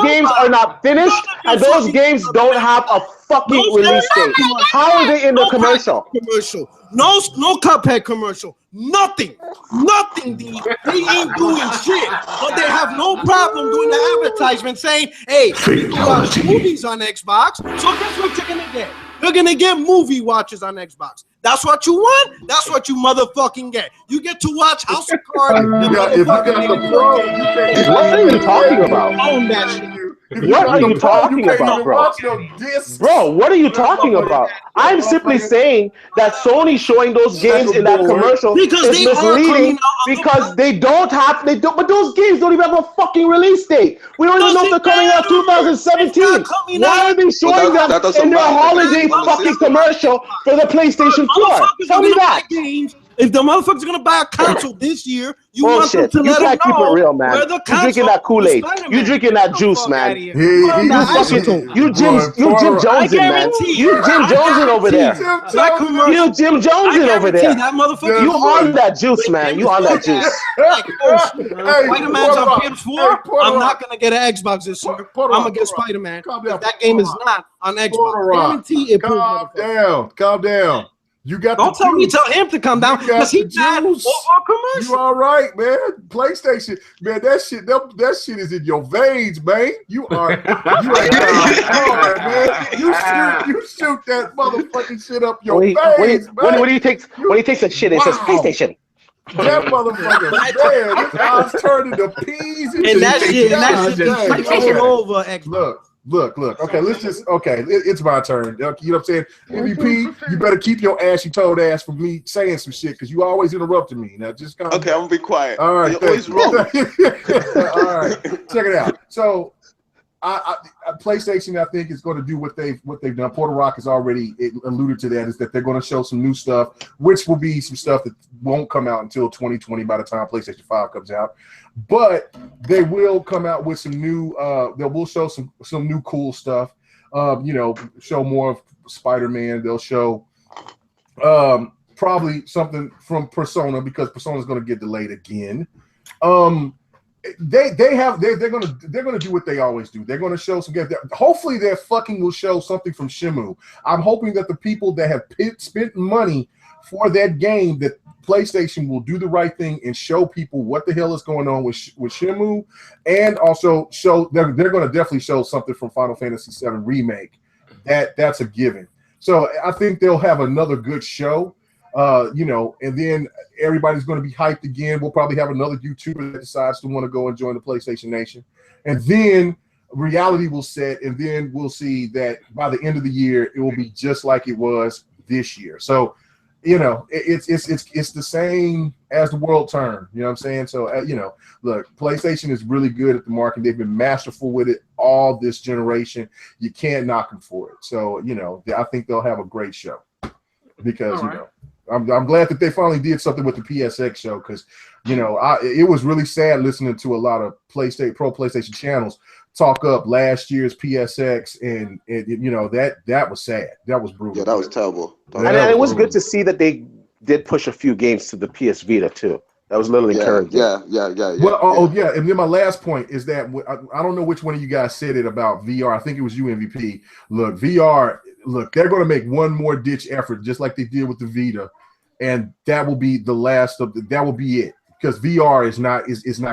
A: games are not finished, and those games don't have a fucking release date. How are they in the commercial?
D: No Cuphead commercial. Nothing. They ain't doing shit. But they have no problem doing the advertisement saying, hey, you watch movies on Xbox, so guess what you're gonna get? You're gonna get movie watches on Xbox. That's what you want. That's what you motherfucking get. You get to watch House of Cards.
A: What are you talking about?
D: Own that shit.
A: What are you talking about, bro? Bro, what are you talking about? I'm simply saying that Sony showing those games in that commercial is misleading because but those games don't even have a fucking release date. We don't even know if they're coming out 2017. Why are they showing them in their holiday fucking commercial for the PlayStation 4? Tell me that.
D: If the motherfuckers are gonna buy a console this year, you want them to let them know.
A: Keep it real, man. You drinking that Kool-Aid? You drinking that juice, man? You Jim Jonesing, man. You Jim Jonesing over there. You Jim Jonesing over there. You on that juice, man? You on that juice?
D: Spider-Man's on PS4. I'm not gonna get an Xbox this year. I'm gonna get Spider-Man. That game is not on Xbox. Guarantee it.
C: Calm down. You got
D: Don't tell me, tell him to come down because he's not commercial.
C: You all right, man? PlayStation, man, that shit is in your veins, man. You are hard, man. You shoot that motherfucking shit up your veins, man.
A: When he takes a shit, it says PlayStation.
C: That motherfucker, man, his eyes turned into peas
D: and that shit all over Xbox.
C: Look. Okay, it's my turn. You know what I'm saying? MVP, you better keep your ashy toad ass from me saying some shit because you always interrupting me. Now just come.
G: Okay, I'm gonna be quiet.
C: All right,
G: you're always wrong.
C: All right, check it out. So, PlayStation, I think, is going to do what they've done. PURTOROCK has already alluded to that. Is that they're going to show some new stuff, which will be some stuff that won't come out until 2020 by the time PlayStation 5 comes out. But they will come out with some new. They will show some new cool stuff. Show more of Spider-Man. They'll show probably something from Persona because Persona is going to get delayed again. They're gonna do what they always do. They're gonna show some games. Hopefully, they fucking will show something from Shenmue. I'm hoping that the people that have spent money for that game, that PlayStation will do the right thing and show people what the hell is going on with Shenmue, and also show they're going to definitely show something from Final Fantasy VII Remake. That's a given. So I think they'll have another good show. And then everybody's going to be hyped again. We'll probably have another YouTuber that decides to want to go and join the PlayStation Nation. And then reality will set, and then we'll see that by the end of the year, it will be just like it was this year. So, it's the same as the world turned. You know what I'm saying? So, look, PlayStation is really good at the market. They've been masterful with it all this generation. You can't knock them for it. So, I think they'll have a great show because, I'm glad that they finally did something with the PSX show because, it was really sad listening to a lot of pro PlayStation channels talk up last year's PSX, and that was sad. That was brutal.
G: Yeah, that was terrible.
A: And it was good to see that they did push a few games to the PS Vita too. That was literally encouraging.
G: Yeah.
C: Well, yeah. And then my last point is that I don't know which one of you guys said it about VR. I think it was you, MVP. Look, VR. Look, they're going to make one more ditch effort, just like they did with the Vita, and that will be the last of that will be it. Because VR is not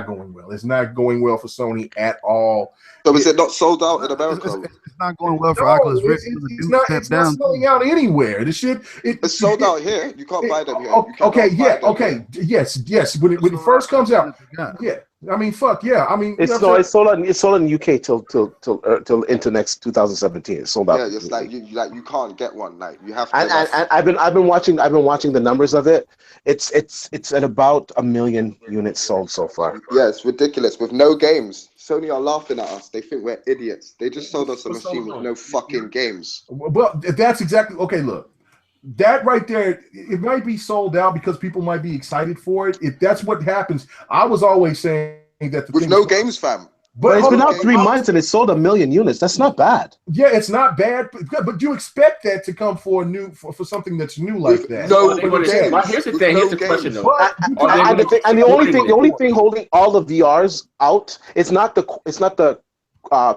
C: going well. It's not going well for Sony at all.
G: So is it not sold out in America?
E: It's not going well for Oculus Rift.
C: It's not selling out anywhere. The shit
G: it's sold out here. You can't buy them here.
C: Yes. When it first comes out, yeah. I mean, fuck yeah. I mean,
A: it's sold out in the UK till into next 2017. It's sold out.
G: Yeah, it's like you can't get one. Like you have to.
A: And I've been watching the numbers of it. It's at about 1 million units sold so far.
G: Yeah, it's ridiculous with no games. Sony are laughing at us. They think we're idiots. They just sold us a machine with no fucking games.
C: Well, that's exactly okay. Look. That right there, it might be sold out because people might be excited for it. If that's what happens, I was always saying that
G: with no games, fam.
A: But it's been out 3 months and it sold 1 million units. That's not bad.
C: Yeah, it's not bad, but you expect that to come for something that's new like that.
B: Here's the question though.
A: And the only thing holding all the VRs out, it's not the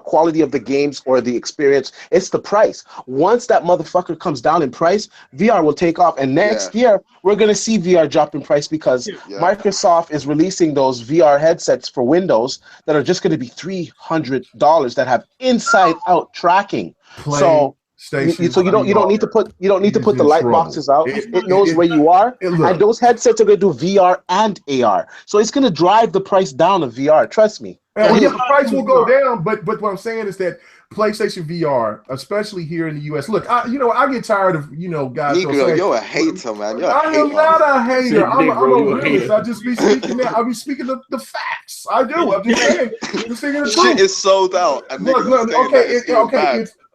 A: quality of the games or the experience, it's the price. Once that motherfucker comes down in price, VR will take off, and next year we're going to see VR drop in price because Microsoft is releasing those VR headsets for Windows that are just going to be $300 that have inside out tracking. So you don't need to put the light boxes out. It knows where you are, and those headsets are going to do VR and AR. So it's going to drive the price down of VR. Trust me.
C: The price will go down, but what I'm saying is that PlayStation VR, especially here in the US, look, I get tired of guys.
G: Negro, you're a hater, man.
C: I am not a hater. I'm a realist. I just be speaking that. I be speaking the facts. I do. I'm just saying. I'm speaking the truth.
G: Shit is sold out.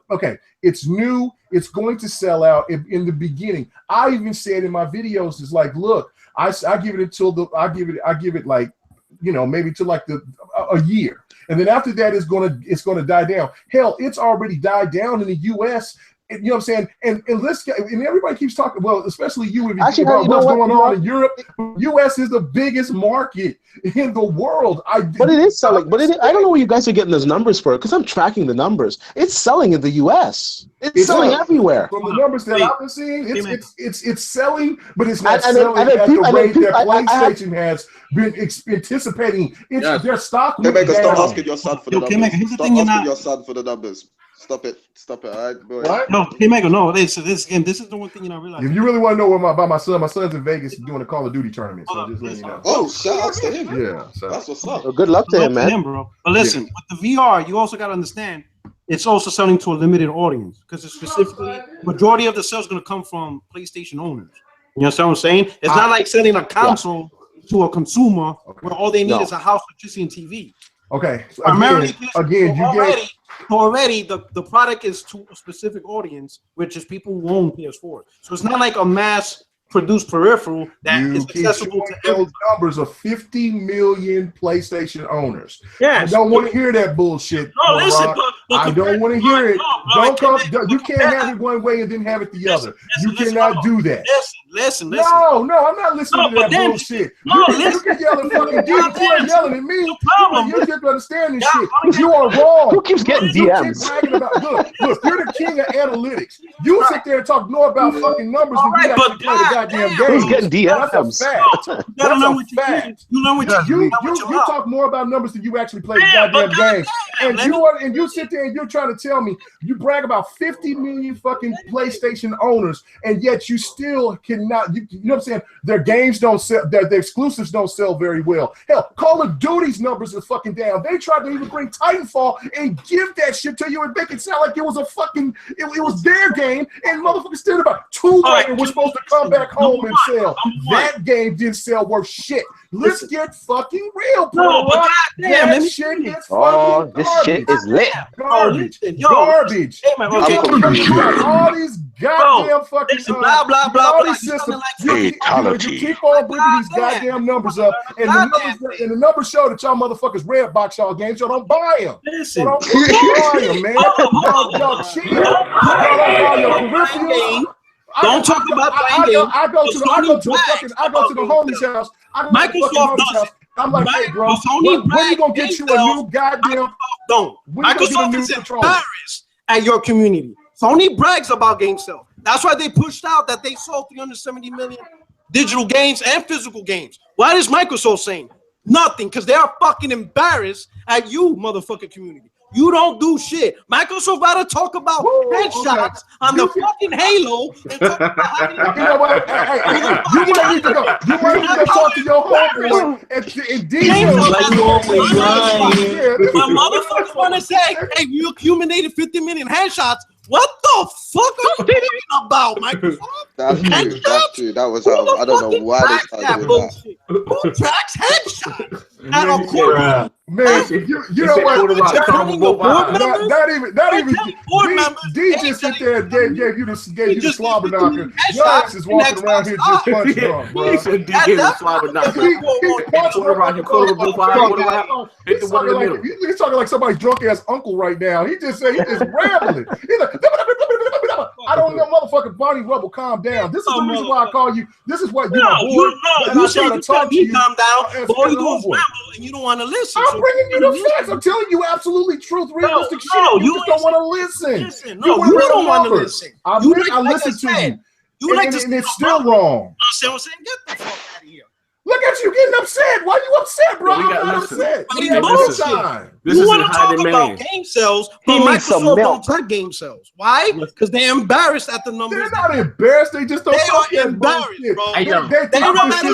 C: Okay. It's new. It's going to sell out in the beginning. I even said in my videos, it's like, look, I give it I give it like, maybe to like a year, and then after that it's gonna die down. Hell, it's already died down in the U.S. You know what I'm saying? And everybody keeps talking. Well, especially you, about what's going on in Europe. U.S. is the biggest market in the world.
A: But it is selling. But I don't know where you guys are getting those numbers for, because I'm tracking the numbers. It's selling in the U.S. It's selling everywhere.
C: From the numbers that I've been seeing, it's selling, but it's not selling at the rate that PlayStation has been anticipating. Their stock.
G: Stop asking your son for the numbers. Stop asking your son for the numbers. Stop it, all right, boy.
J: What? No, KMEGA, no. This is the one thing about realizing.
C: If you really want to know about my son's in Vegas doing a Call of Duty tournament. So just let you know.
G: Oh, shout out to him.
C: Yeah, so
G: that's what's up.
A: Well, good luck to him, man.
J: Bro. But listen, with the VR, you also got to understand it's also selling to a limited audience, because it's specifically majority of the sales going to come from PlayStation owners. You know what I'm saying? It's not like selling a console to a consumer where all they need is a house, electricity, and TV.
C: Okay. So
J: already the product is to a specific audience, which is people who own PS4. So it's not like a mass produced peripheral that is accessible to everyone.
C: Numbers of 50 million PlayStation owners.
J: Yes.
C: I don't want to hear that bullshit.
J: No, listen,
C: I don't want to hear it. Don't come. You can't have it one way and then have it the other. You cannot do that.
J: Listen.
C: No, I'm not listening to that bullshit. You can yell at fucking DMs. You ain't yelling at me. You just understand this shit. You are wrong.
A: Who keeps getting DMs?
C: Look, you're the king of analytics. You sit there and talk more about fucking numbers than you actually play the goddamn game.
A: Who's getting DMs?
C: That's a fact. That's a fact. You talk more about numbers than you actually play the goddamn game. And you sit there and you're trying to tell me you brag about 50 million fucking PlayStation owners, and yet you still cannot. You know what I'm saying? Their games don't sell. Their exclusives don't sell very well. Hell, Call of Duty's numbers are fucking down. They tried to even bring Titanfall and give that shit to you and make it sound like it was a fucking it was their game, and motherfuckers still about Tomb Raider was supposed to come back home and sell. That game didn't sell worth shit. Let's get fucking real, bro. This shit is
A: lit.
C: Garbage.
J: Hey, man, okay.
C: All these goddamn fucking
J: blah blah blah.
C: Systems. You keep on bringing these goddamn numbers up, and the numbers show that y'all motherfuckers red box y'all games. Y'all don't buy them.
J: Listen,
C: don't buy them, man. Y'all cheat. Y'all don't buy your peripherals.
J: Don't talk about playing games.
C: I go to the homie's house.
J: Microsoft does.
C: I'm like, hey, bro, when you gonna get you a new goddamn?
J: Don't. Microsoft is embarrassed at your community. Sony brags about game sales. That's why they pushed out that they sold 370 million digital games and physical games. What is Microsoft saying? Nothing, because they are fucking embarrassed at you, motherfucking community. You don't do shit. Microsoft gotta talk about headshots on the fucking Halo. And talk about how
C: you know what? You might need to go. You might need to talk to your homeboy and detail.
J: But motherfuckers want to say, hey, you accumulated 50 million headshots. What the fuck are you talking about, Microsoft?
G: That's true. That was I don't know why they started doing that.
J: Who tracks headshots? And of course,
C: man, you know what? Not even. D just sit there and gave you the slobber knocker. Your ass is walking around here just punching drunk, bro.
B: He said D gave the slobber knocker. Hit the one in the middle.
C: He's talking like somebody's drunk ass uncle right now. He just rambling. He's like, I don't know, motherfucking Bonnie Rubble, calm down. This is the reason why I call you. This is what you're bored.
J: You say you tell me calm down, but all you do is ramble and you don't want to listen.
C: I'm bringing you the facts. I'm telling you absolutely realistic shit. You just don't want to listen.
J: No, you don't want to listen.
C: I listen to you. You like to, and it's still wrong.
J: I'm saying, get the fuck out of here.
C: Look at you getting upset. Why you upset, bro? I'm not upset.
J: You want to talk about game sales, but Microsoft don't track game sales. Why? Because they're embarrassed at the numbers.
C: They're not embarrassed. They just don't.
J: They are embarrassed, bro.
C: They don't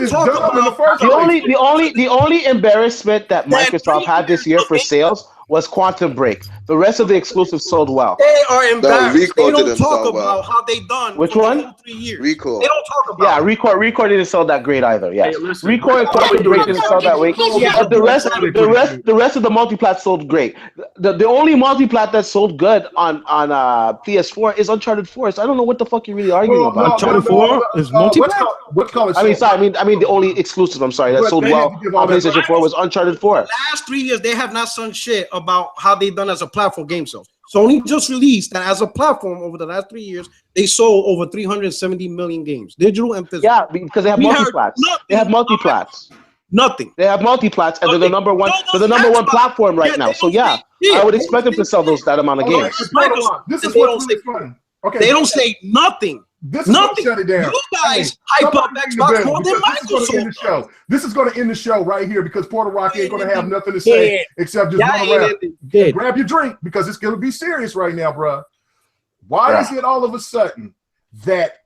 C: talk about
A: the only embarrassment that Microsoft had this year for sales was Quantum Break. The rest of the exclusives sold well.
J: They are embarrassed. They don't talk about how they done.
A: Which one?
J: 3 years.
G: Record.
J: They don't talk about.
A: Yeah, Record didn't sell that great either. Yes, Record and Quantum Break didn't sell that way. But the rest of the multiplat sold great. The only multiplat that sold good on PS4 is Uncharted 4. So I don't know what the fuck you're really arguing about.
J: Uncharted 4 is multiplat.
C: What color?
A: I mean the only exclusive. I'm sorry, that sold well on PlayStation 4 was Uncharted 4.
J: The last 3 years they have not done shit about how they done as a platform game sales. Sony just released that as a platform over the last 3 years, they sold over 370 million games, digital and physical.
A: Yeah, because they have multiplats. They have multiplats.
J: Nothing.
A: They have multiplats, and they're the number one. They're the number one platform right now. So yeah, I would expect them to sell that amount of games.
C: This is what's really funny. Okay,
J: they don't say nothing.
C: This is going to shut it down.
J: You guys hype up Xbox more than Microsoft.
C: This is going to end the show right here because Porter Rock ain't going to have nothing to say except just run around. Grab your drink because it's going to be serious right now, bro. Why is it all of a sudden that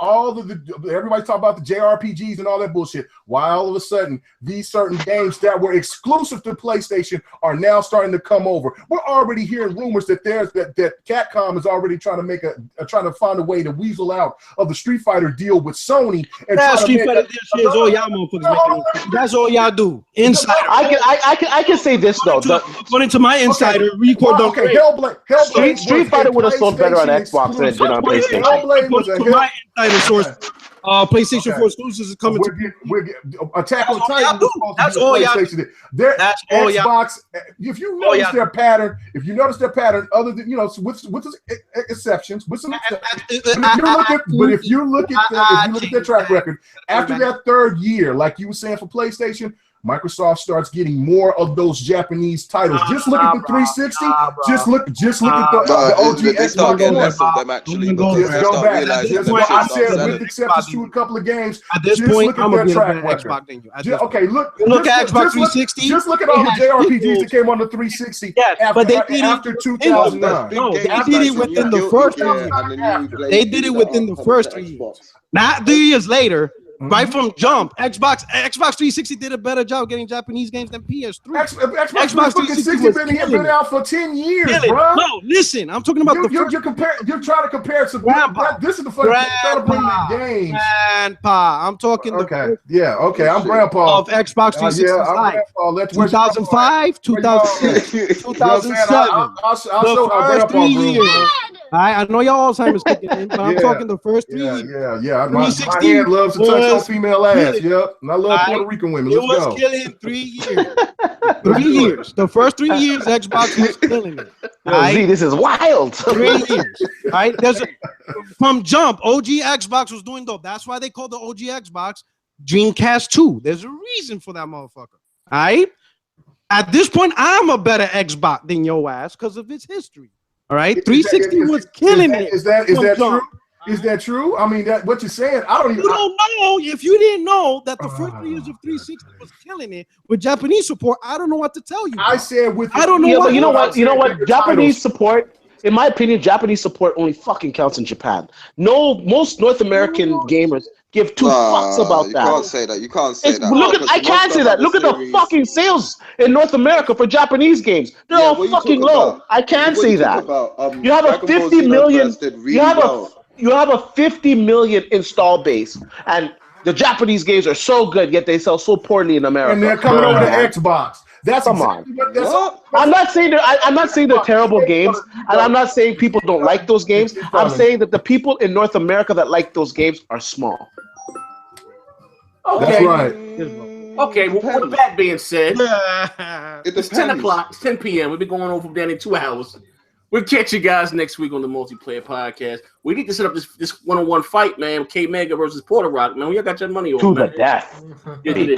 C: everybody talk about the JRPGs and all that bullshit? Why all of a sudden these certain games that were exclusive to PlayStation are now starting to come over? We're already hearing rumors that that Capcom is already trying to find a way to weasel out of the Street Fighter deal with Sony. And
J: Street Fighter deal is all y'all motherfuckers making. That's all y'all do. Insider.
A: I can say this though.
J: According to my insider, Record don't.
C: Okay, Hellblade.
A: Street Fighter would have sold better on Xbox than it did on PlayStation.
C: Hellblade was a
J: my insider source. PlayStation 4 exclusives is coming.
C: We're Attack on Titan.
J: That's all y'all.
C: That's all Xbox. If you notice their pattern, other than with exceptions, with some exceptions, but if you look at their track record, after that third year, like you were saying for PlayStation, Microsoft starts getting more of those Japanese titles. Just look at the 360. Just look at the OG Xbox One. I said with exceptions to a couple of games.
J: At this point, I'm gonna be a better Xbox than you.
C: Okay, look
J: at Xbox 360.
C: Just look at all the JRPGs that came on the 360.
J: But they did
C: after 2009.
J: No, they did it within the first 3 years. They did it within the first 3 years. Not 3 years later. Right from jump, Xbox 360 did a better job getting Japanese games than PS3.
C: Xbox 360 been out for 10 years, bro.
J: No, listen, I'm talking about
C: you're trying to compare some. This is the funny thing. Trying to bring the games.
J: Grandpa, I'm talking.
C: Okay, I'm grandpa
J: of Xbox 360.
C: I'm grandpa.
J: 2005, 2006, 2007.
C: I'll
J: first 3 years. I know your Alzheimer's kicking in, but I'm talking the first 3 years.
C: Yeah. My hand loves to touch on female ass. Yep, and I love Puerto Rican women. Let's go.
J: It was killing 3 years. 3 years. The first 3 years, Xbox was killing it.
A: Z, this is wild.
J: 3 years. Right? From jump, OG Xbox was doing dope. That's why they call the OG Xbox Dreamcast 2. There's a reason for that motherfucker. All right? At this point, I'm a better Xbox than your ass because of its history. All right, 360 was killing it.
C: Is that true? Is that true? I mean, what you're saying, I don't even.
J: You don't know. If you didn't know that the first 3 years of 360 was killing it with Japanese support, I don't know what to tell you.
C: I said with.
J: I don't know.
A: But you know what? Japanese support, in my opinion, Japanese support only fucking counts in Japan. No, most North American gamers give two fucks about that.
G: You can't say that. You can't say that.
A: Look I can't say that. Look at the fucking sales in North America for Japanese games. They're all fucking low. I can't say that. You have a 50 million. You have a 50 million install base, and the Japanese games are so good, yet they sell so poorly in America.
C: And they're coming over to Xbox. That's
A: come on. I'm not saying they're terrible games, and I'm not saying people don't like those games. I'm saying that the people in North America that like those games are small.
B: Okay.
C: That's right.
B: Okay, well, with that being said, it's 10 o'clock. It's 10 p.m. We'll be going over from down in 2 hours. We'll catch you guys next week on the Multiplayer Podcast. We need to set up this one-on-one fight, man. KMEGA versus PURTOROCK, man. We got your money on,
A: to the death.
C: To the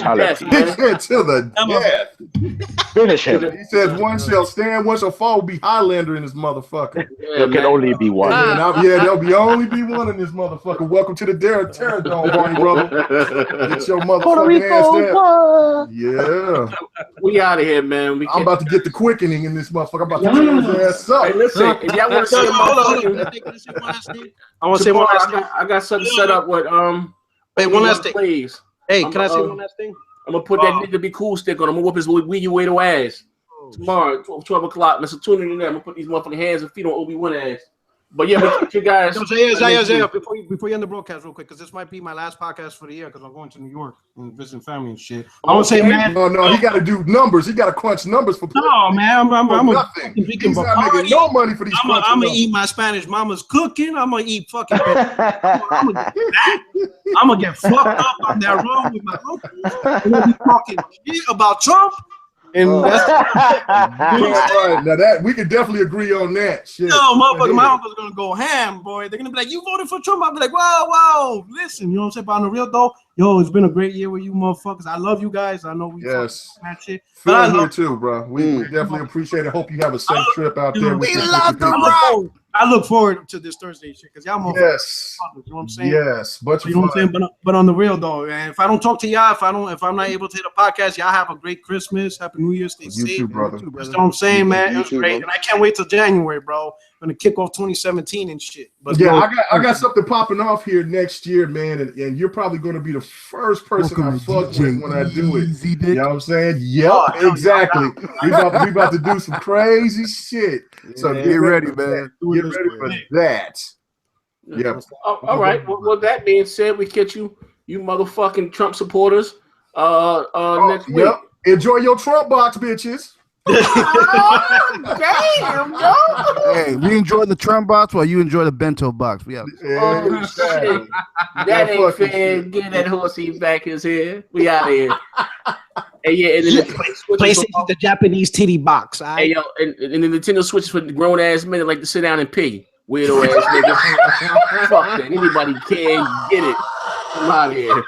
C: death.
A: Finish him.
C: He says one shall stand, one shall fall. Be Highlander in this motherfucker.
A: There can only be one.
C: There'll only be one in this motherfucker. Welcome to the Terror Dome, Barney brother. Get your motherfucking ass there. Yeah.
B: We out of here, man.
C: I'm about to get the quickening in this motherfucker. I'm about to get his ass up.
B: Hey, listen, if y'all want to say
J: I want to say one last thing.
B: I got something set up with
J: Wait, one last thing.
B: Please.
J: Hey, can I say one last thing?
B: I'm gonna put that nigga be cool stick on. I'm gonna whoop his Wii U way to ass tomorrow, 12 o'clock. Mr. Tuning in there. I'm gonna put these motherfucking hands and feet on Obi-Wan ass. But yeah, but you guys.
J: Before you end the broadcast, real quick, because this might be my last podcast for the year, because I'm going to New York and visiting family and shit. I want to say, man.
C: No, he got to do numbers. He got to crunch numbers for.
J: No, man, I'm
C: nothing. He's not making no money for these.
J: I'm gonna eat my Spanish mama's cooking. I'm gonna eat fucking. I'm gonna get fucked up on that road with my uncles. I'm gonna be talking shit about Trump. And that's
C: now that we can definitely agree on that. Shit.
J: No, motherfucker, my uncle's gonna go ham, boy. They're gonna be like, "You voted for Trump." I'll be like, "Whoa, listen." You know what I'm saying? But on the real though, yo, it's been a great year with you, motherfuckers. I love you guys. I know we that shit.
C: But I love you too, bro. We definitely appreciate it. Hope you have a safe trip out there.
J: We love the road. I look forward to this Thursday shit because y'all motherfuckers.
C: Yes.
J: You know what I'm saying?
C: Yes. But
J: you know what I'm saying? But on the real though, man, if I don't talk to y'all, if I'm not able to hit a podcast, y'all have a great Christmas, Happy New Year, stay safe.
C: Too, brother.
J: You know what I'm saying, man? It was great, and I can't wait till January, bro. I'm gonna kick off 2017 and shit. But
C: yeah, I got something popping off here next year, man, and you're probably gonna be the first person I fuck with when I do it. You know what I'm saying? Yep, exactly. We about to do some crazy shit. So get ready, man. Get ready for that. Yep.
B: All right. Well, with that being said, we catch you motherfucking Trump supporters next week.
C: Enjoy your Trump box, bitches.
B: Damn, yo.
E: Hey, we enjoy the Trump box while you enjoy the bento box. We have.
B: Oh shit! That ain't fair. Get that horsey back his head. We out of here. And yeah, and then the
J: PlayStation, the Japanese titty box.
B: Hey yo, and the Nintendo Switch for the grown ass men that like to sit down and pee. Weirdo ass niggas. Fuck that. Anybody can get it. I'm out of here.